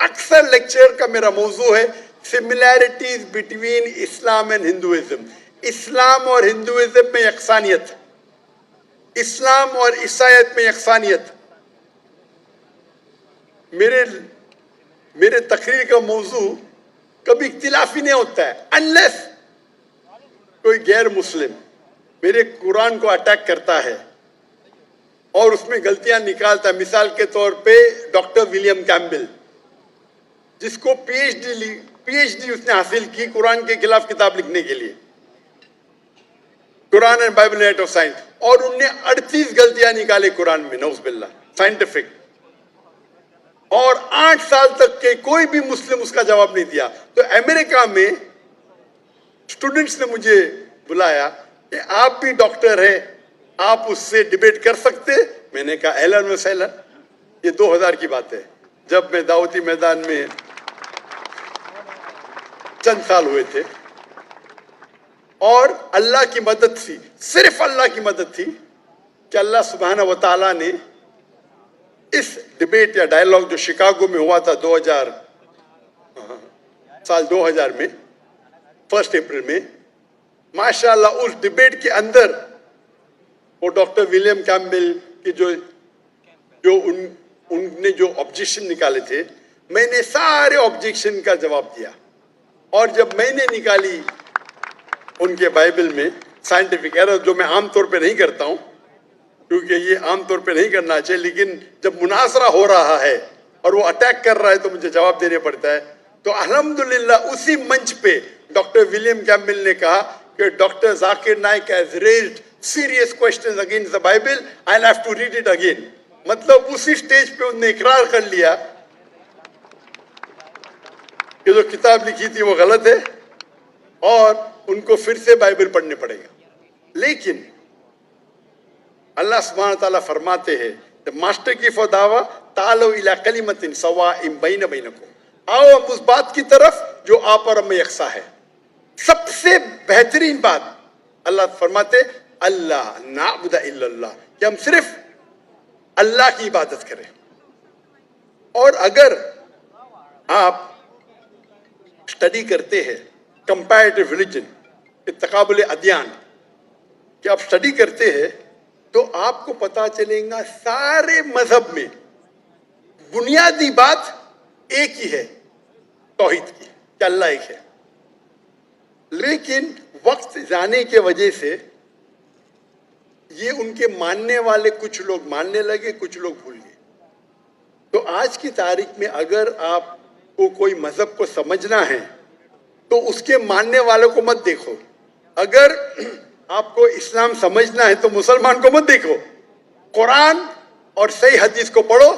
اکثر lecture کا میرا موضوع ہے similarities between Islam and Hinduism. اسلام اور Hinduism میں یکسانیت, اسلام اور عیسائیت میں یکسانیت. میرے تقریر کا موضوع کبھی اختلافی نہیں ہوتا ہے, انلیس کوئی غیر مسلم میرے قرآن کو اٹیک کرتا ہے اور اس میں غلطیاں نکالتا ہے. مثال کے طور پہ ڈاکٹر ولیم کیمبل, جس کو پی ایچ ڈی اس نے حاصل کی قرآن کے خلاف کتاب لکھنے کے لیے, Quran and Bible at of science, اور ان نے 38 غلطیاں نکالے قرآن میں, نعوذ باللہ, سائنٹیفک. اور 8 سال تک کے کوئی بھی مسلم اس کا جواب نہیں دیا. تو امریکہ میں اسٹوڈنٹس نے مجھے بلایا کہ آپ بھی ڈاکٹر ہیں, آپ اس سے ڈیبیٹ کر سکتے. میں نے کہا اہلاً و سہلاً. یہ 2000 کی بات ہے, جب میں دعوتی میدان میں چند سال ہوئے تھے, اور اللہ کی مدد تھی, صرف اللہ کی مدد تھی کہ اللہ سبحانہ و تعالیٰ نے اس ڈیبیٹ یا ڈائیلاگ جو شکاگو میں ہوا تھا 2000 میں 1 اپریل میں, ماشاءاللہ اس ڈیبیٹ کے اندر وہ ڈاکٹر ولیم کیمبل کی جو ان نے جو آبجیکشن نکالے تھے, میں نے سارے آبجیکشن کا جواب دیا. اور جب میں نے نکالی ان کے بائبل میں سائنٹیفک ایرر, جو میں عام طور پہ نہیں کرتا ہوں کیونکہ یہ عام طور پہ نہیں کرنا چاہیے, لیکن جب مناظرہ ہو رہا ہے اور وہ اٹیک کر رہا ہے تو مجھے جواب دینے پڑتا ہے. تو الحمدللہ اسی منچ پہ ڈاکٹر ولیم کیمبل نے کہا کہ doctor Zakir Naik has raised serious questions against the Bible, I'll have to read it again. مطلب اسی سٹیج پہ انہوں نے اقرار کر لیا کہ جو کتاب لکھی تھی وہ غلط ہے اور ان کو پھر سے بائبل پڑھنے پڑے گا. لیکن اللہ سبحانہ تعالیٰ فرماتے ہیں ماسٹر کی فداوا تعالوا الی کلمۃ سواء بین بینکم, آؤ ہم اس بات کی طرف جو آپ اور ہم میں یکساں ہے. سب سے بہترین بات اللہ فرماتے اللہ نعبد الا اللہ, کہ ہم صرف اللہ کی عبادت کریں. اور اگر آپ اسٹڈی کرتے ہیں کمپیریٹیو ریلیجن, تقابل ادیان, کہ آپ اسٹڈی کرتے ہیں تو آپ کو پتا چلے گا سارے مذہب میں بنیادی بات ایک ہی ہے, توحید کی, کہ اللہ ایک ہے. لیکن وقت جانے کی وجہ سے یہ ان کے ماننے والے کچھ لوگ ماننے لگے, کچھ لوگ بھول گئے. تو آج کی تاریخ میں اگر آپ کو کوئی مذہب کو سمجھنا ہے تو اس کے ماننے والوں کو مت دیکھو. اگر آپ کو اسلام سمجھنا ہے تو مسلمان کو مت دیکھو, قرآن اور صحیح حدیث کو پڑھو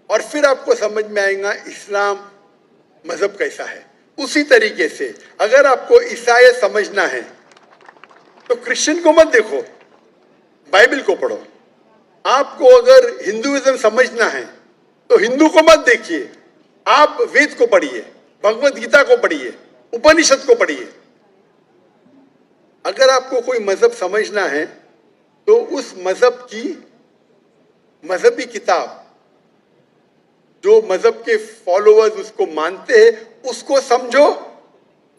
اور پھر آپ کو سمجھ میں آئے گا اسلام مذہب کیسا ہے. اسی طریقے سے اگر آپ کو عیسائیت سمجھنا ہے تو کرسچن کو مت دیکھو, بائبل کو پڑھو. آپ کو اگر ہندوازم سمجھنا ہے تو ہندو کو مت دیکھیے, آپ وید کو پڑھیے, بھگوت گیتا کو پڑھیے, اپنشد کو پڑھیے. اگر آپ کو کوئی مذہب سمجھنا ہے تو اس مذہب کی مذہبی کتاب جو مذہب کے فالوورز اس کو مانتے ہیں اس کو سمجھو,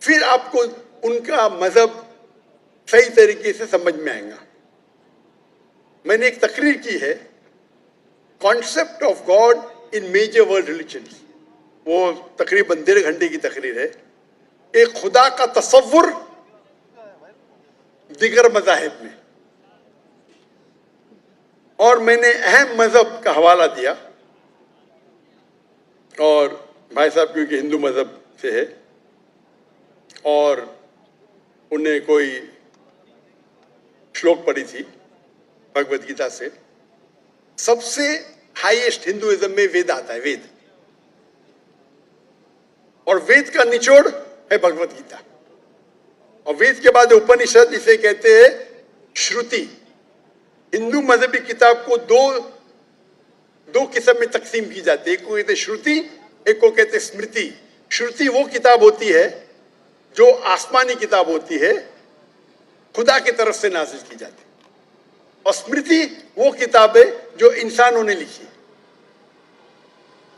پھر آپ کو ان کا مذہب صحیح طریقے سے سمجھ میں آئے گا. میں نے ایک تقریر کی ہے concept of God in major world religions, وہ تقریباً 1.5 گھنٹے کی تقریر ہے, ایک خدا کا تصور دیگر مذاہب میں. اور میں نے اہم مذہب کا حوالہ دیا, اور بھائی صاحب کیونکہ ہندو مذہب سے ہے اور انہیں کوئی شلوک پڑھی تھی بھگوت گیتا سے. سب سے ہائیسٹ ہندوازم میں وید آتا ہے, وید, اور وید کا نچوڑ ہے بھگوت گیتا, اور وید کے بعد اپنشد, اسے کہتے ہیں شروتی. ہندو مذہبی کتاب کو دو قسم میں تقسیم کی جاتی ہے, ایک کو کہتے ہیں شروتی, ایک کو کہتے ہیں اسمرتی. شروتی وہ کتاب ہوتی ہے جو آسمانی کتاب ہوتی ہے, خدا کی طرف سے نازل کی جاتی ہے, اور اسمرتی وہ کتاب ہے جو انسانوں نے لکھی.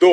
2,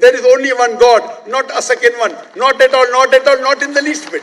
There is only one God, not a second one, not at all, not at all, not in the least bit.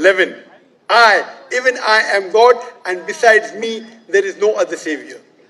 11, I, even I am God and besides me there is no other savior।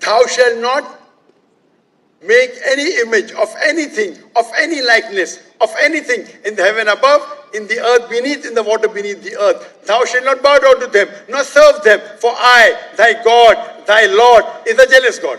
Thou shall not make any image of anything, of any likeness, of anything in the heaven above, in the earth beneath, in the water beneath the earth. Thou shalt not bow down to them, nor serve them, for I, thy God, thy Lord, is a jealous God।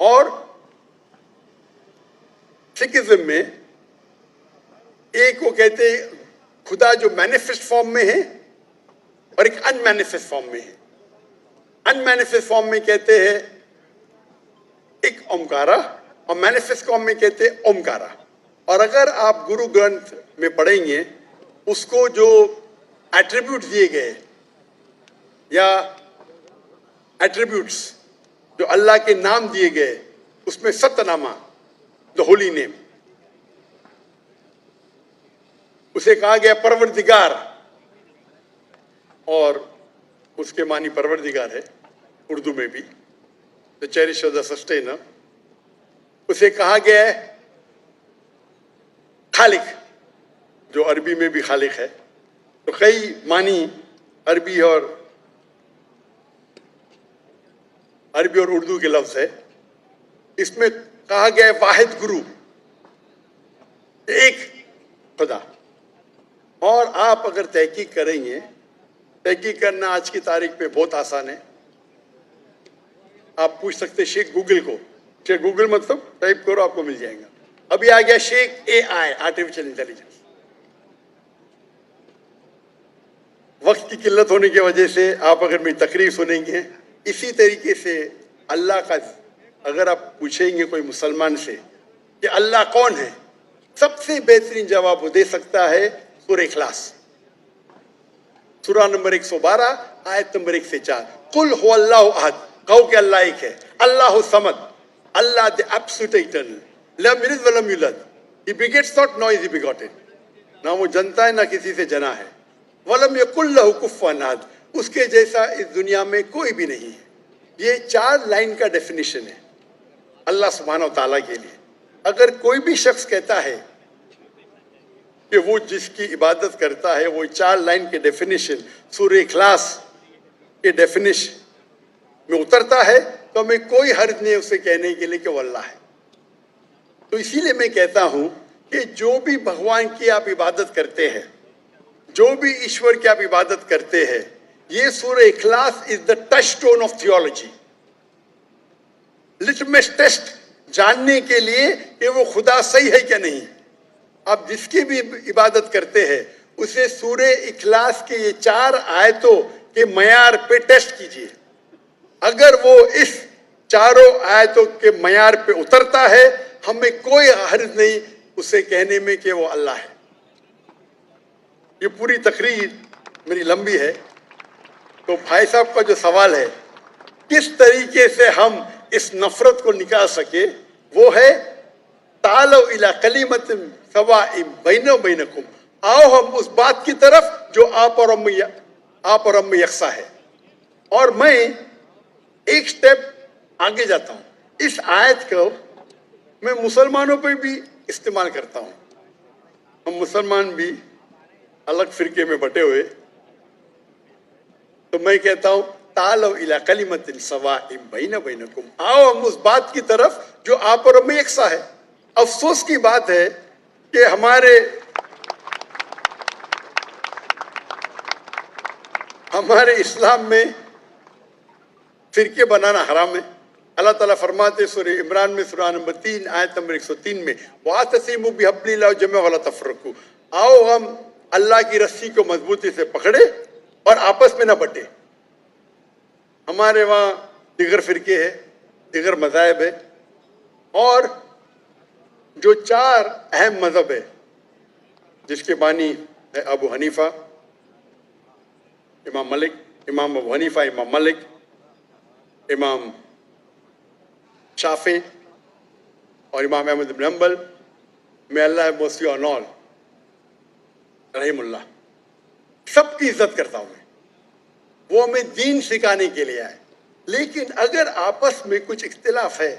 اور Sikhism میں ایک وہ کہتے ہیں خدا جو manifest form میں ہے اور ایک ان مینیفیسٹ فارم میں ہے. ان مینیفیسٹ فارم میں کہتے ہیں ایک اومکارا اور مینیفیسٹ فارم میں کہتے ہیں اومکارا. اور اگر آپ گرو گرنتھ میں پڑھیں گے اس کو جو ایٹریبیوٹ دیے گئے یا ایٹریبیوٹس جو اللہ کے نام دیے گئے اس میں ست نامہ دا ہولی نیم اسے کہا گیا پروردگار اور اس کے معنی پروردگار ہے اردو میں بھی the cherisher the sustainer. اسے کہا گیا ہے خالق جو عربی میں بھی خالق ہے. تو کئی معنی عربی اور اردو کے لفظ ہے. اس میں کہا گیا ہے واحد گرو ایک خدا. اور آپ اگر تحقیق کریں گے تحقیق کرنا آج کی تاریخ پہ بہت آسان ہے. آپ پوچھ سکتے شیخ گوگل کو. شیخ گوگل مطلب ٹائپ کرو آپ کو مل جائے گا. ابھی آ گیا شیخ اے آئی آرٹیفیشل انٹیلیجنس. وقت کی قلت ہونے کی وجہ سے آپ اگر میری تقریر سنیں گے اسی طریقے سے اللہ کا اگر آپ پوچھیں گے کوئی مسلمان سے کہ اللہ کون ہے سب سے بہترین جواب وہ دے سکتا ہے سورہ اخلاص سورہ نمبر 112 آیت نمبر 1 سے 4. قل هو اللہ احد کہو کہ اللہ ایک ہے. اللہ الصمد اللہ the absolute eternal لم یلد ولم یولد he begets not nor is he begotten. نہ وہ جنتا ہے نہ کسی سے جنا ہے. ولم یکن لہ کفوا احد اس کے جیسا اس دنیا میں کوئی بھی نہیں ہے. یہ 4 لائن کا ڈیفینیشن ہے اللہ سبحانہ و تعالیٰ کے لیے. اگر کوئی بھی شخص کہتا ہے کہ وہ جس کی عبادت کرتا ہے وہ 4 لائن کے ڈیفینیشن سورہ اخلاص کے ڈیفینیشن میں اترتا ہے تو ہمیں کوئی حرج نہیں اسے کہنے کے لیے کہ وہ اللہ ہے. تو اسی لیے میں کہتا ہوں کہ جو بھی بھگوان کی آپ عبادت کرتے ہیں جو بھی ایشور کی آپ عبادت کرتے ہیں یہ سورہ اخلاص is the touchstone of theology. Litmus test جاننے کے لیے کہ وہ خدا صحیح ہے کیا نہیں. آپ جس کی بھی عبادت کرتے ہیں اسے سورہ اخلاص کے یہ 4 آیتوں کے معیار پہ ٹیسٹ کیجئے. اگر وہ اس 4 آیتوں کے معیار پہ اترتا ہے ہمیں کوئی حرج نہیں اسے کہنے میں کہ وہ اللہ ہے. یہ پوری تقریر میری لمبی ہے تو بھائی صاحب کا جو سوال ہے کس طریقے سے ہم اس نفرت کو نکال سکے وہ ہے تعالوا الی کلمۃ سواء بیننا و بینکم. آؤ ہم اس بات کی طرف جو آپ اور ہم میں یکساں ہے. اور میں ایک سٹیپ آگے جاتا ہوں. اس آیت کو میں مسلمانوں پہ بھی استعمال کرتا ہوں. ہم مسلمان بھی الگ فرقے میں بٹے ہوئے تو میں کہتا ہوں تعالوا الی کلمۃ سواء بیننا و بینکم. آؤ ہم اس بات کی طرف جو آپ اور ہم میں یکساں ہے. افسوس کی بات ہے کہ ہمارے اسلام میں فرقے بنانا حرام ہے. اللہ تعالیٰ فرماتے سورہ عمران میں سورہ نمبر 3 آیت نمبر 103 میں وَاعْتَصِمُوا بِحَبْلِ اللَّهِ جَمِيعًا وَلَا تَفَرَّقُوا. آؤ ہم اللہ کی رسی کو مضبوطی سے پکڑے اور آپس میں نہ بٹے. ہمارے وہاں دیگر فرقے ہیں دیگر مذاہب ہے اور جو 4 اہم مذہب ہے جس کے بانی ہے ابو حنیفہ امام ابو حنیفہ امام ملک امام شافعی اور امام احمد بن حنبل میں اللہ موسی اور نول رحم اللہ سب کی عزت کرتا ہوں میں. وہ ہمیں دین سکھانے کے لیے آئے. لیکن اگر آپس میں کچھ اختلاف ہے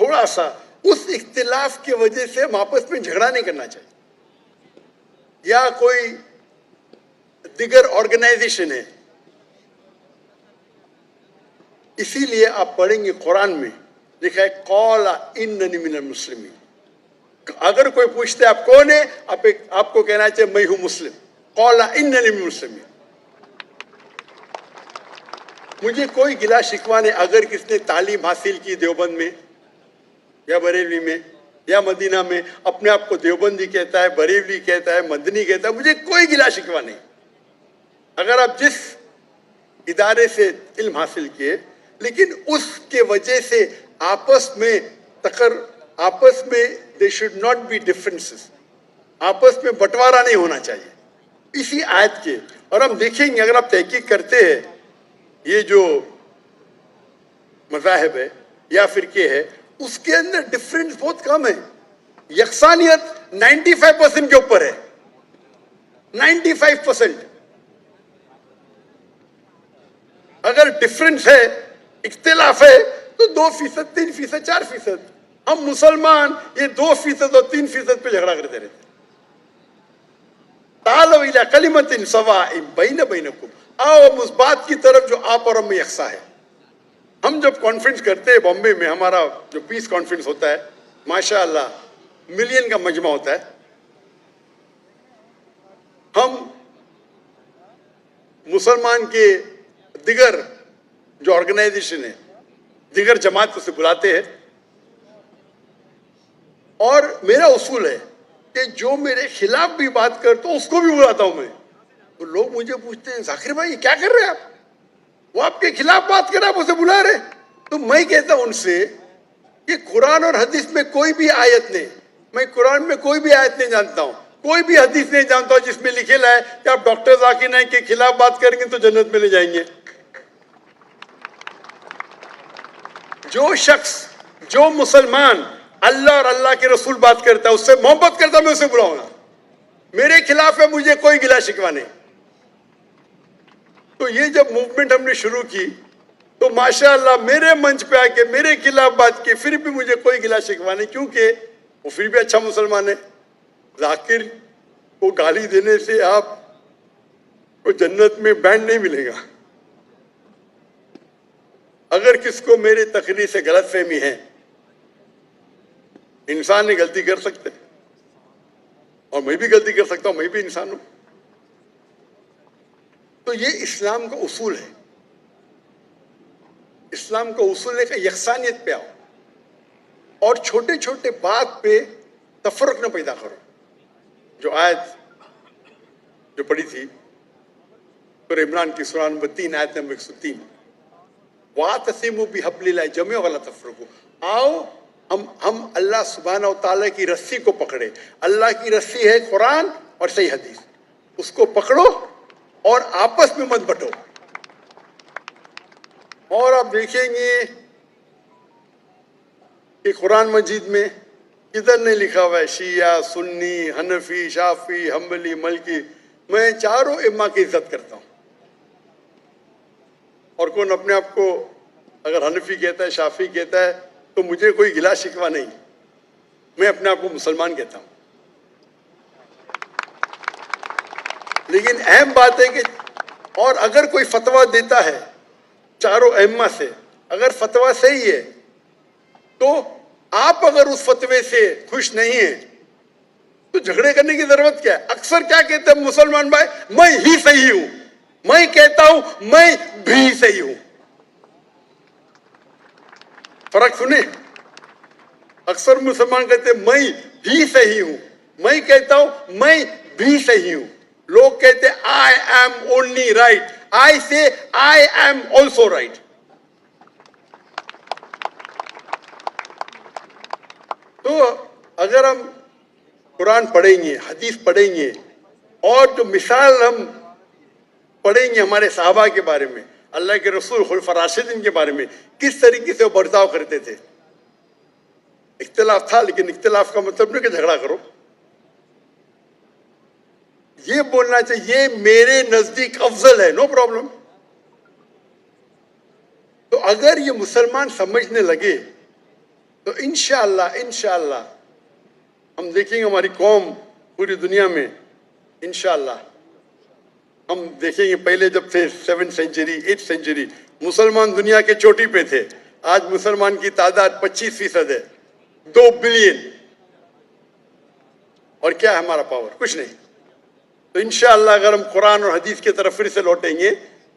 تھوڑا سا اس اختلاف کی وجہ سے ہم آپس میں جھگڑا نہیں کرنا چاہیے. یا کوئی دیگر آرگنائزیشن ہے اسی لیے آپ پڑھیں گے قرآن میں لکھا ہے قال اننی من المسلمین. اگر کوئی پوچھتے آپ کون ہے آپ کو کہنا چاہیے میں ہوں مسلم. قال اننی من المسلمین. مجھے کوئی گلا شکوہ نہیں اگر کس نے تعلیم حاصل کی دیوبند میں یا بریلی میں یا مدینہ میں، اپنے آپ کو دیوبندی کہتا ہے، بریلی کہتا ہے، مدنی کہتا ہے، مجھے کوئی گلا شکوہ نہیں. اگر آپ جس ادارے سے علم حاصل کیے، لیکن اس کے وجہ سے آپس میں they should not be differences, آپس میں بٹوارا نہیں ہونا چاہیے. اسی آیت کے، اور ہم دیکھیں گے اگر آپ تحقیق کرتے ہیں یہ جو مذاہب ہے یا فرقے ہے، اس کے اندر ڈفرینس بہت کم ہے. یکسانیت 95% کے اوپر ہے، 95%. اگر ڈفرینس ہے، اختلاف ہے، تو 2%، 3%، 4%. ہم مسلمان یہ 2% اور 3% پہ جھگڑا کرتے رہتے. تعالوا الی کلمۃ سواء بین بینکم، آؤ ہم اس بات کی طرف جو آپ اور ہم میں یکساں ہے. ہم جب کانفرنس کرتے ہیں بامبے میں، ہمارا جو پیس کانفرنس ہوتا ہے، ماشاء اللہ ملین کا مجمع ہوتا ہے. ہم مسلمان کے دیگر جو آرگنائزیشن ہے، دیگر جماعت کو سے بلاتے ہیں، اور میرا اصول ہے کہ جو میرے خلاف بھی بات کرتا ہوں اس کو بھی بلاتا ہوں میں. تو لوگ مجھے پوچھتے ہیں ذاکر بھائی کیا کر رہے ہیں آپ؟ وہ آپ کے خلاف بات کر رہے ہیں، آپ اسے بلا رہے ہیں. تو میں کہتا ہوں ان سے کہ قرآن اور حدیث میں کوئی بھی آیت نہیں، میں قرآن میں کوئی بھی آیت نہیں جانتا ہوں، کوئی بھی حدیث نہیں جانتا ہوں جس میں لکھے ہے کہ آپ ڈاکٹر ذاکر نائک کے خلاف بات کریں گے تو جنت میں لے جائیں گے. جو شخص، جو مسلمان اللہ اور اللہ کے رسول بات کرتا ہے، اس سے محبت کرتا ہے، میں اسے بلاؤں گا. میرے خلاف ہے، مجھے کوئی گلا شکوہ نہیں. تو یہ جب موومنٹ ہم نے شروع کی تو ماشاءاللہ میرے منچ پہ آ کے میرے خلاف بات کی، پھر بھی مجھے کوئی گلا شکوہ نہیں، کیونکہ وہ پھر بھی اچھا مسلمان ہے. ذاکر کو گالی دینے سے آپ کو جنت میں بینڈ نہیں ملے گا. اگر کس کو میرے تقریر سے غلط فہمی ہے، انسان نے غلطی کر سکتے، اور میں بھی غلطی کر سکتا ہوں، میں بھی انسان ہوں. تو یہ اسلام کا اصول ہے. اسلام کا اصول ہے کہ یکسانیت پہ آؤ، اور چھوٹے چھوٹے بات پہ تفرق نہ پیدا کرو. جو آیت جو پڑھی تھی سورہ عمران کی سورہ نمبر 3 آیت نمبر 103، وَاعْتَصِمُوا بِحَبْلِ اللَّهِ جَمِيعًا وَلَا تَفَرَّقُوا. آؤ ہم اللہ سبحانہ و تعالیٰ کی رسی کو پکڑے. اللہ کی رسی ہے قرآن اور صحیح حدیث، اس کو پکڑو اور آپس میں مت بٹو. اور آپ دیکھیں گے کہ قرآن مجید میں کدھر نہیں لکھا ہوا ہے شیعہ، سنی، حنفی، شافعی، حنبلی، مالکی. میں چاروں ائمہ کی عزت کرتا ہوں، اور کون اپنے آپ کو اگر حنفی کہتا ہے، شافعی کہتا ہے، تو مجھے کوئی گلا شکوہ نہیں. میں اپنے آپ کو مسلمان کہتا ہوں. لیکن اہم بات ہے کہ اور اگر کوئی فتویٰ دیتا ہے چاروں ائمہ سے، اگر فتویٰ صحیح ہے تو آپ اگر اس فتوے سے خوش نہیں ہیں تو جھگڑے کرنے کی ضرورت کیا ہے؟ اکثر کیا کہتے ہیں مسلمان بھائی، میں ہی صحیح ہوں، میں کہتا ہوں میں بھی صحیح ہوں. فرق سنیں، اکثر مسلمان کہتے ہیں میں بھی صحیح ہوں، میں کہتا ہوں میں بھی صحیح ہوں. لوگ کہتے ہیں I am only right, I say I am also right. تو اگر ہم قرآن پڑھیں گے، حدیث پڑھیں گے، اور جو مثال ہم پڑھیں گے ہمارے صحابہ کے بارے میں، اللہ کے رسول خلفاء راشدین کے بارے میں، کس طریقے سے وہ برتاؤ کرتے تھے. اختلاف تھا، لیکن اختلاف کا مطلب نہیں کہ جھگڑا کرو. یہ بولنا چاہیے یہ میرے نزدیک افضل ہے، نو پرابلم. تو اگر یہ مسلمان سمجھنے لگے تو انشاءاللہ ہم دیکھیں گے ہماری قوم پوری دنیا میں انشاءاللہ ہم دیکھیں گے. پہلے جب تھے 7th سینچری 8th سینچری مسلمان دنیا کے چوٹی پہ تھے، آج مسلمان کی تعداد 25% ہے، 2 بلین. اور کیا ہے ہمارا پاور؟ کچھ نہیں. تو انشاءاللہ اگر ہم قرآن اور حدیث کی طرف پھر سے لوٹیں گے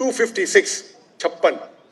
56,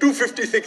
256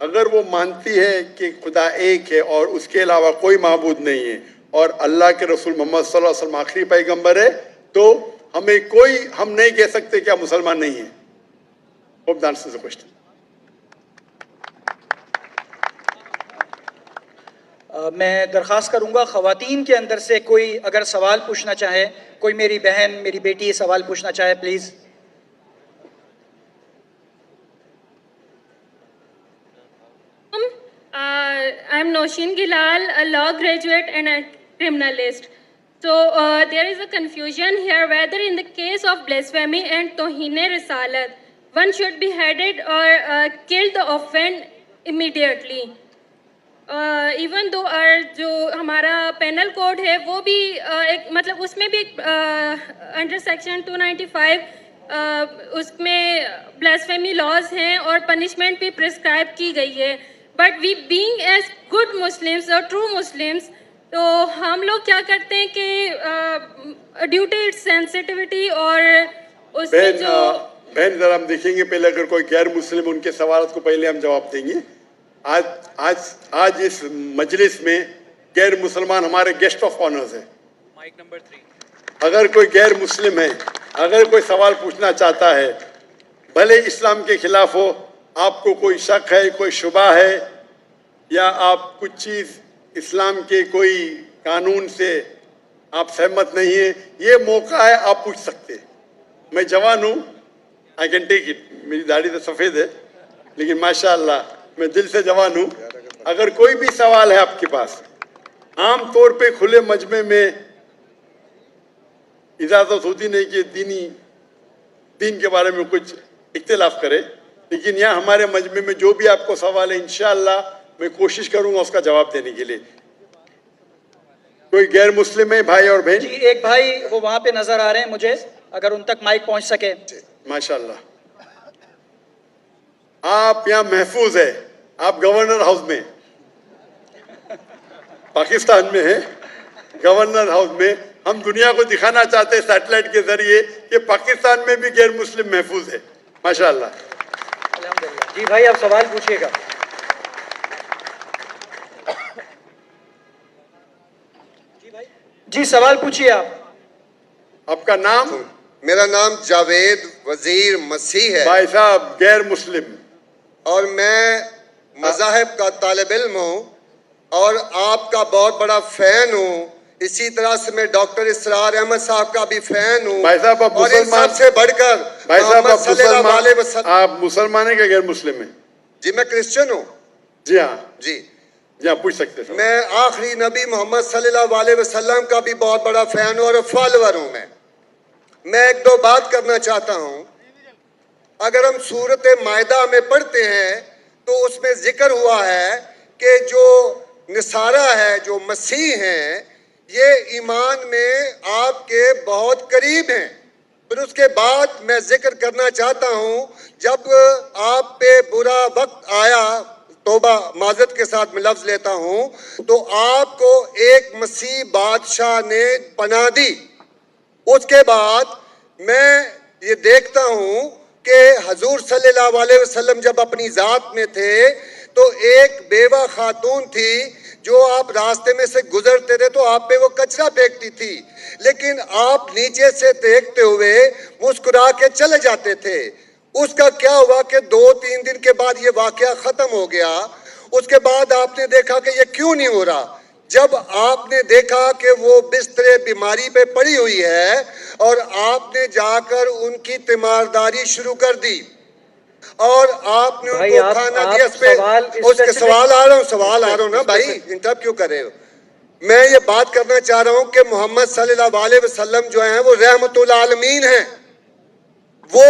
اگر وہ مانتی ہے کہ خدا ایک ہے اور اس کے علاوہ کوئی معبود نہیں ہے اور اللہ کے رسول محمد صلی اللہ علیہ وسلم آخری پیغمبر ہے, تو ہم نہیں کہہ سکتے کہ آپ مسلمان نہیں ہیں. Hope that answers the question. میں درخواست کروں گا خواتین کے اندر سے کوئی اگر سوال پوچھنا چاہے, کوئی میری بہن, میری بیٹی سوال پوچھنا چاہے, please. I'm Noshin Gilal, a law graduate and a criminalist. So there is a confusion here whether in the case of blasphemy and Tohine Risalat, one should be beheaded or killed the offender immediately. Even though جو ہمارا penal code ہے وہ بھی ایک مطلب اس میں بھی under section 295 اس میں بلیسفیمی لاز ہیں اور پنشمنٹ بھی پرسکرائب کی گئی ہے. But we being as good Muslims اور ٹرو مسلمس, تو ہم لوگ کیا کرتے ہیں کہ ڈیو ٹو اٹس سینسٹیوٹی اور اس میں جو بہن ذرا ہم دیکھیں گے پہلے, اگر کوئی غیر مسلم ان کے سوالات کو پہلے ہم جواب دیں گے. آج اس مجلس میں غیر مسلمان ہمارے گیسٹ آف آنرز ہیں. Mic number 3. اگر کوئی غیر مسلم ہے, اگر کوئی سوال پوچھنا چاہتا ہے, بھلے اسلام کے خلاف ہو, آپ کو کوئی شک ہے, کوئی شبہ ہے, یا آپ کچھ چیز اسلام کے کوئی قانون سے آپ سہمت نہیں ہیں, یہ موقع ہے, آپ پوچھ سکتے ہیں. میں جوان ہوں, آئی کین ٹیک اٹ, میری داڑھی تو سفید ہے لیکن ماشاء اللہ میں دل سے جوان ہوں. اگر کوئی بھی سوال ہے آپ کے پاس, عام طور پہ کھلے مجمع میں اجازت ہوتی نہیں کہ دین کے بارے میں کچھ اختلاف کرے, لیکن یہاں ہمارے مجمع میں جو بھی آپ کو سوال ہے انشاءاللہ میں کوشش کروں گا اس کا جواب دینے کے لیے. کوئی غیر مسلم ہے بھائی اور بہن؟ جی ایک بھائی وہ وہاں پہ نظر آ رہے ہیں مجھے, اگر ان تک مائک پہنچ سکے. ماشاءاللہ آپ یہاں محفوظ ہے, آپ گورنر ہاؤس میں, پاکستان میں ہیں, گورنر ہاؤس میں. ہم دنیا کو دکھانا چاہتے ہیں سیٹلائٹ کے ذریعے کہ پاکستان میں بھی غیر مسلم محفوظ ہے. ماشاءاللہ. جی بھائی آپ سوال پوچھیے گا. جی سوال پوچھیے آپ. آپ کا نام؟ میرا نام جاوید وزیر مسیح ہے. بھائی صاحب غیر مسلم, اور میں مذاہب کا طالب علم ہوں اور آپ کا بہت بڑا فین ہوں. اسی طرح سے میں ڈاکٹر اسرار احمد صاحب کا بھی فین ہوں. بھائی صاحب آپ اور ان مسلمان سب سے بڑھ کر بھائی صاحب آپ مسلمان ہیں کہ غیر مسلم ہیں؟ جی میں کرسچن ہوں. جی ہاں, جی جی ہاں پوچھ سکتے ہیں. میں آخری نبی محمد صلی اللہ علیہ وسلم کا بھی بہت بڑا فین ہوں اور فالوور ہوں. میں ایک دو بات کرنا چاہتا ہوں. اگر ہم سورۃ مائدہ میں پڑھتے ہیں تو اس میں ذکر ہوا ہے کہ جو نصارہ ہے, جو مسیح ہیں, یہ ایمان میں آپ کے بہت قریب ہیں. پھر اس کے بعد میں ذکر کرنا چاہتا ہوں, جب آپ پہ برا وقت آیا, توبہ معذرت کے ساتھ میں لفظ لیتا ہوں, تو آپ کو ایک مسیح بادشاہ نے پناہ دی. اس کے بعد میں یہ دیکھتا ہوں کہ حضور صلی اللہ علیہ وسلم جب اپنی ذات میں تھے تو ایک بیوہ خاتون تھی جو آپ راستے میں سے گزرتے تھے تو آپ پہ وہ کچرا پھینکتی تھی, لیکن آپ نیچے سے دیکھتے ہوئے مسکرا کے چلے جاتے تھے. اس کا کیا ہوا کہ 2-3 دن کے بعد یہ واقعہ ختم ہو گیا. اس کے بعد آپ نے دیکھا کہ یہ کیوں نہیں ہو رہا. جب آپ نے دیکھا کہ وہ بستر بیماری پہ پڑی ہوئی ہے اور آپ نے جا کر ان کی تیمارداری شروع کر دی اور آپ نے ان کو کھانا دیا. اس کے سوال آ رہا ہوں نا بھائی, انٹرپٹ کیوں کر رہے ہو. میں یہ بات کرنا چاہ رہا ہوں کہ محمد صلی اللہ علیہ وسلم جو ہیں وہ رحمت العالمین ہیں. وہ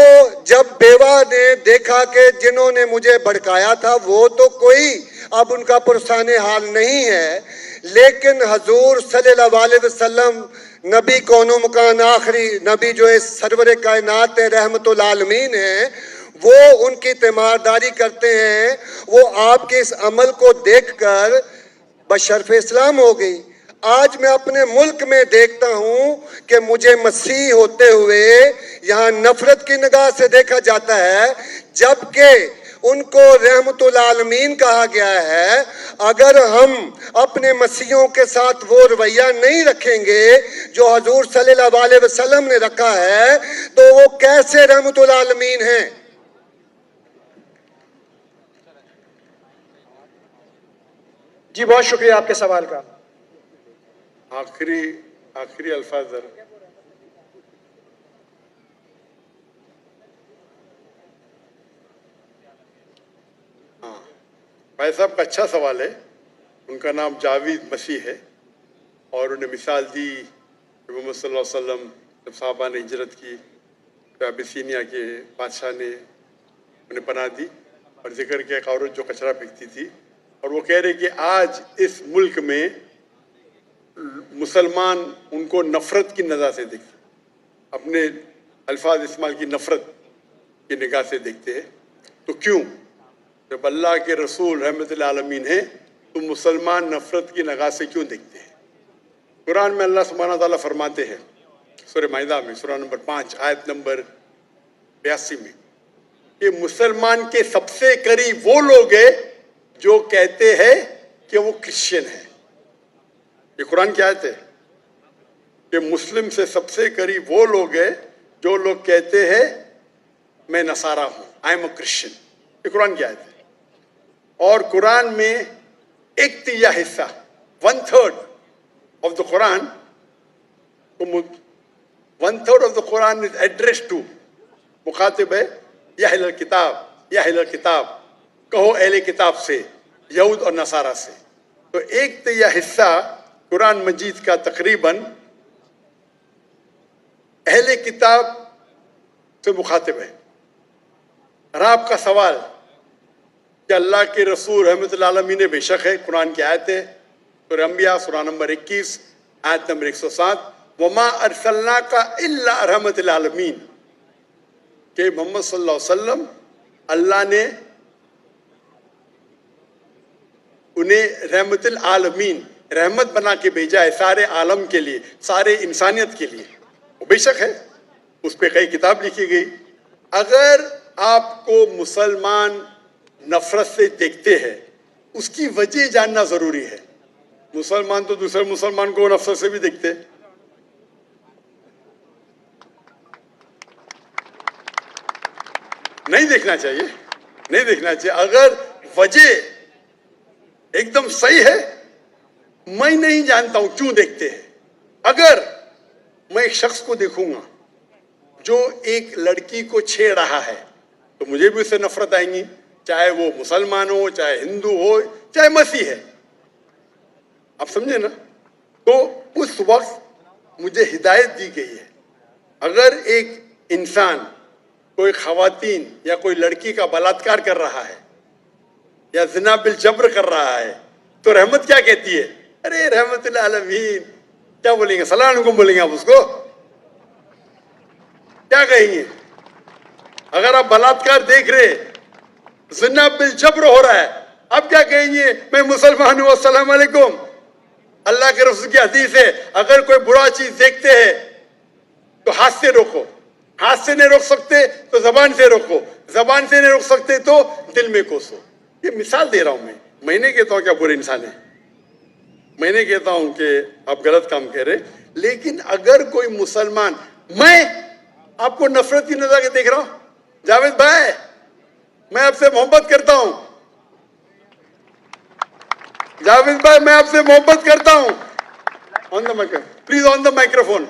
جب بیوہ نے دیکھا کہ جنہوں نے مجھے بھڑکایا تھا وہ تو کوئی اب ان کا پرسان حال نہیں ہے, لیکن حضور صلی اللہ علیہ وسلم نبی کون و مکان آخری نبی جو ہے سرور کائنات رحمت العالمین ہیں, وہ ان کی تیمارداری کرتے ہیں. وہ آپ کے اس عمل کو دیکھ کر بشرف اسلام ہو گئی. آج میں اپنے ملک میں دیکھتا ہوں کہ مجھے مسیح ہوتے ہوئے یہاں نفرت کی نگاہ سے دیکھا جاتا ہے, جبکہ ان کو رحمت العالمین کہا گیا ہے. اگر ہم اپنے مسیحوں کے ساتھ وہ رویہ نہیں رکھیں گے جو حضور صلی اللہ علیہ وسلم نے رکھا ہے تو وہ کیسے رحمت العالمین ہیں؟ جی بہت شکریہ آپ کے سوال کا. آخری الفاظ ذرا. بھائی صاحب کا اچھا سوال ہے. ان کا نام جاوید مسیح ہے اور انہیں مثال دی کہ محمد صلی اللہ علیہ وسلم جب صحابہ نے ہجرت کی تو ابیسینیا کے بادشاہ نے انہیں پناہ دی اور ذکر کیا ایک عورت جو کچرا پھینکتی تھی اور وہ کہہ رہے کہ آج اس ملک میں مسلمان ان کو نفرت کی نظر سے دیکھتے, اپنے الفاظ استعمال کی نفرت کی نگاہ سے دیکھتے ہیں. تو کیوں جب اللہ کے رسول رحمت العالمین ہیں تو مسلمان نفرت کی نگاہ سے کیوں دیکھتے ہیں؟ قرآن میں اللہ سبحانہ تعالیٰ فرماتے ہیں سورہ مائدہ میں سورہ نمبر 5 آیت نمبر 82 میں کہ مسلمان کے سب سے قریب وہ لوگ ہیں جو کہتے ہیں کہ وہ کرسچن ہیں. یہ قرآن کی آیت ہے کہ مسلم سے سب سے قریب وہ لوگ ہیں جو لوگ کہتے ہیں میں نصارہ ہوں, آئی ایم اے کرسچن. یہ قرآن کی آیت ہے. اور قرآن میں 1/3 حصہ 1/3 of the Quran 1/3 of the Quran is addressed to مخاطب ہے یا اہل الکتاب کہو اہل کتاب سے, یہود اور نصارہ سے. تو 1/3 حصہ قرآن مجید کا تقریباً اہل کتاب سے مخاطب ہے. اور آپ کا سوال کہ اللہ کے رسول رحمت العالمین بے شک ہے, قرآن کی آیت ہے سورہ انبیاء سورہ نمبر 21 آیت نمبر 107 وما ارسلناک الا رحمت العالمین, کہ محمد صلی اللہ علیہ وسلم اللہ نے انہیں رحمت العالمین رحمت بنا کے بھیجا ہے سارے عالم کے لیے, سارے انسانیت کے لیے. وہ بے شک ہے, اس پہ کئی کتاب لکھی گئی. اگر آپ کو مسلمان نفرت سے دیکھتے ہیں اس کی وجہ جاننا ضروری ہے. مسلمان تو دوسرے مسلمان کو نفرت سے بھی دیکھتے, نہیں دیکھنا چاہیے. اگر وجہ ایک دم صحیح ہے, میں نہیں جانتا ہوں کیوں دیکھتے ہیں. اگر میں ایک شخص کو دیکھوں گا جو ایک لڑکی کو چھیڑ رہا ہے تو مجھے بھی اس سے نفرت آئیں گی, چاہے وہ مسلمان ہو, چاہے ہندو ہو, چاہے مسیح ہے. آپ سمجھے نا؟ تو اس وقت مجھے ہدایت دی گئی ہے اگر ایک انسان کوئی خواتین یا کوئی لڑکی کا بلاತ್ಕಾರ کر رہا ہے یا زنا بالجبر کر رہا ہے تو رحمت کیا کہتی ہے؟ ارے رحمت العالمین. کیا بولیں گے؟ السلام علیکم بولیں گے آپ اس کو؟ کیا کہیں گے؟ اگر آپ بلاತ್ಕಾರ دیکھ رہے, زنا بالجبر ہو رہا ہے, اب کیا کہیں گے؟ میں مسلمان ہوں, السلام علیکم. اللہ کے رسول کی حدیث ہے اگر کوئی برا چیز دیکھتے ہیں تو ہاتھ سے روکو, ہاتھ سے نہیں روک سکتے تو زبان سے روکو, زبان سے نہیں روک سکتے تو دل میں کوسو. یہ مثال دے رہا ہوں میں نہیں کہتا ہوں کہ آپ برے انسان ہیں, میں نہیں کہتا ہوں کہ آپ غلط کام کہہ رہے, لیکن اگر کوئی مسلمان, میں آپ کو نفرت کی نظر کے دیکھ رہا ہوں, جاوید بھائی میں آپ سے محبت کرتا ہوں, جاوید بھائی میں آپ سے محبت کرتا ہوں, please on the microphone,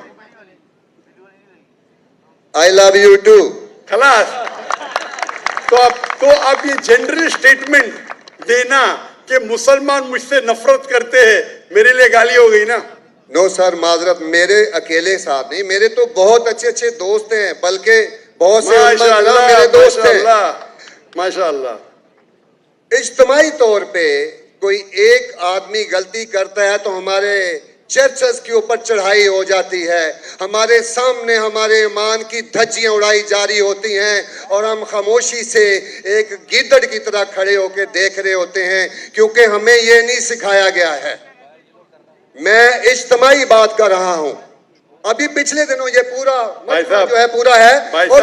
I love you too. خلاص. تو آپ یہ جنرل سٹیٹمنٹ دینا کہ مسلمان مجھ سے نفرت کرتے ہیں, میرے لیے گالی ہو گئی نا. نو سر, معذرت, میرے اکیلے ساتھ نہیں, میرے تو بہت اچھے دوست ہیں, بلکہ بہت سے میرے دوست ہیں. ماشاء اللہ. اجتماعی طور پہ کوئی ایک آدمی غلطی کرتا ہے تو ہمارے چرچز کے اوپر چڑھائی ہو جاتی ہے, ہمارے سامنے ہمارے ایمان کی دھجیاں اڑائی جاری ہوتی ہیں اور ہم خاموشی سے ایک گیدڑ کی طرح کھڑے ہو کے دیکھ رہے ہوتے ہیں, کیونکہ ہمیں یہ نہیں سکھایا گیا ہے. میں اجتماعی بات کر رہا ہوں. ابھی پچھلے دنوں یہ پورا جو ہے پورا ہے, اور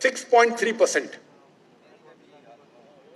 6.3%,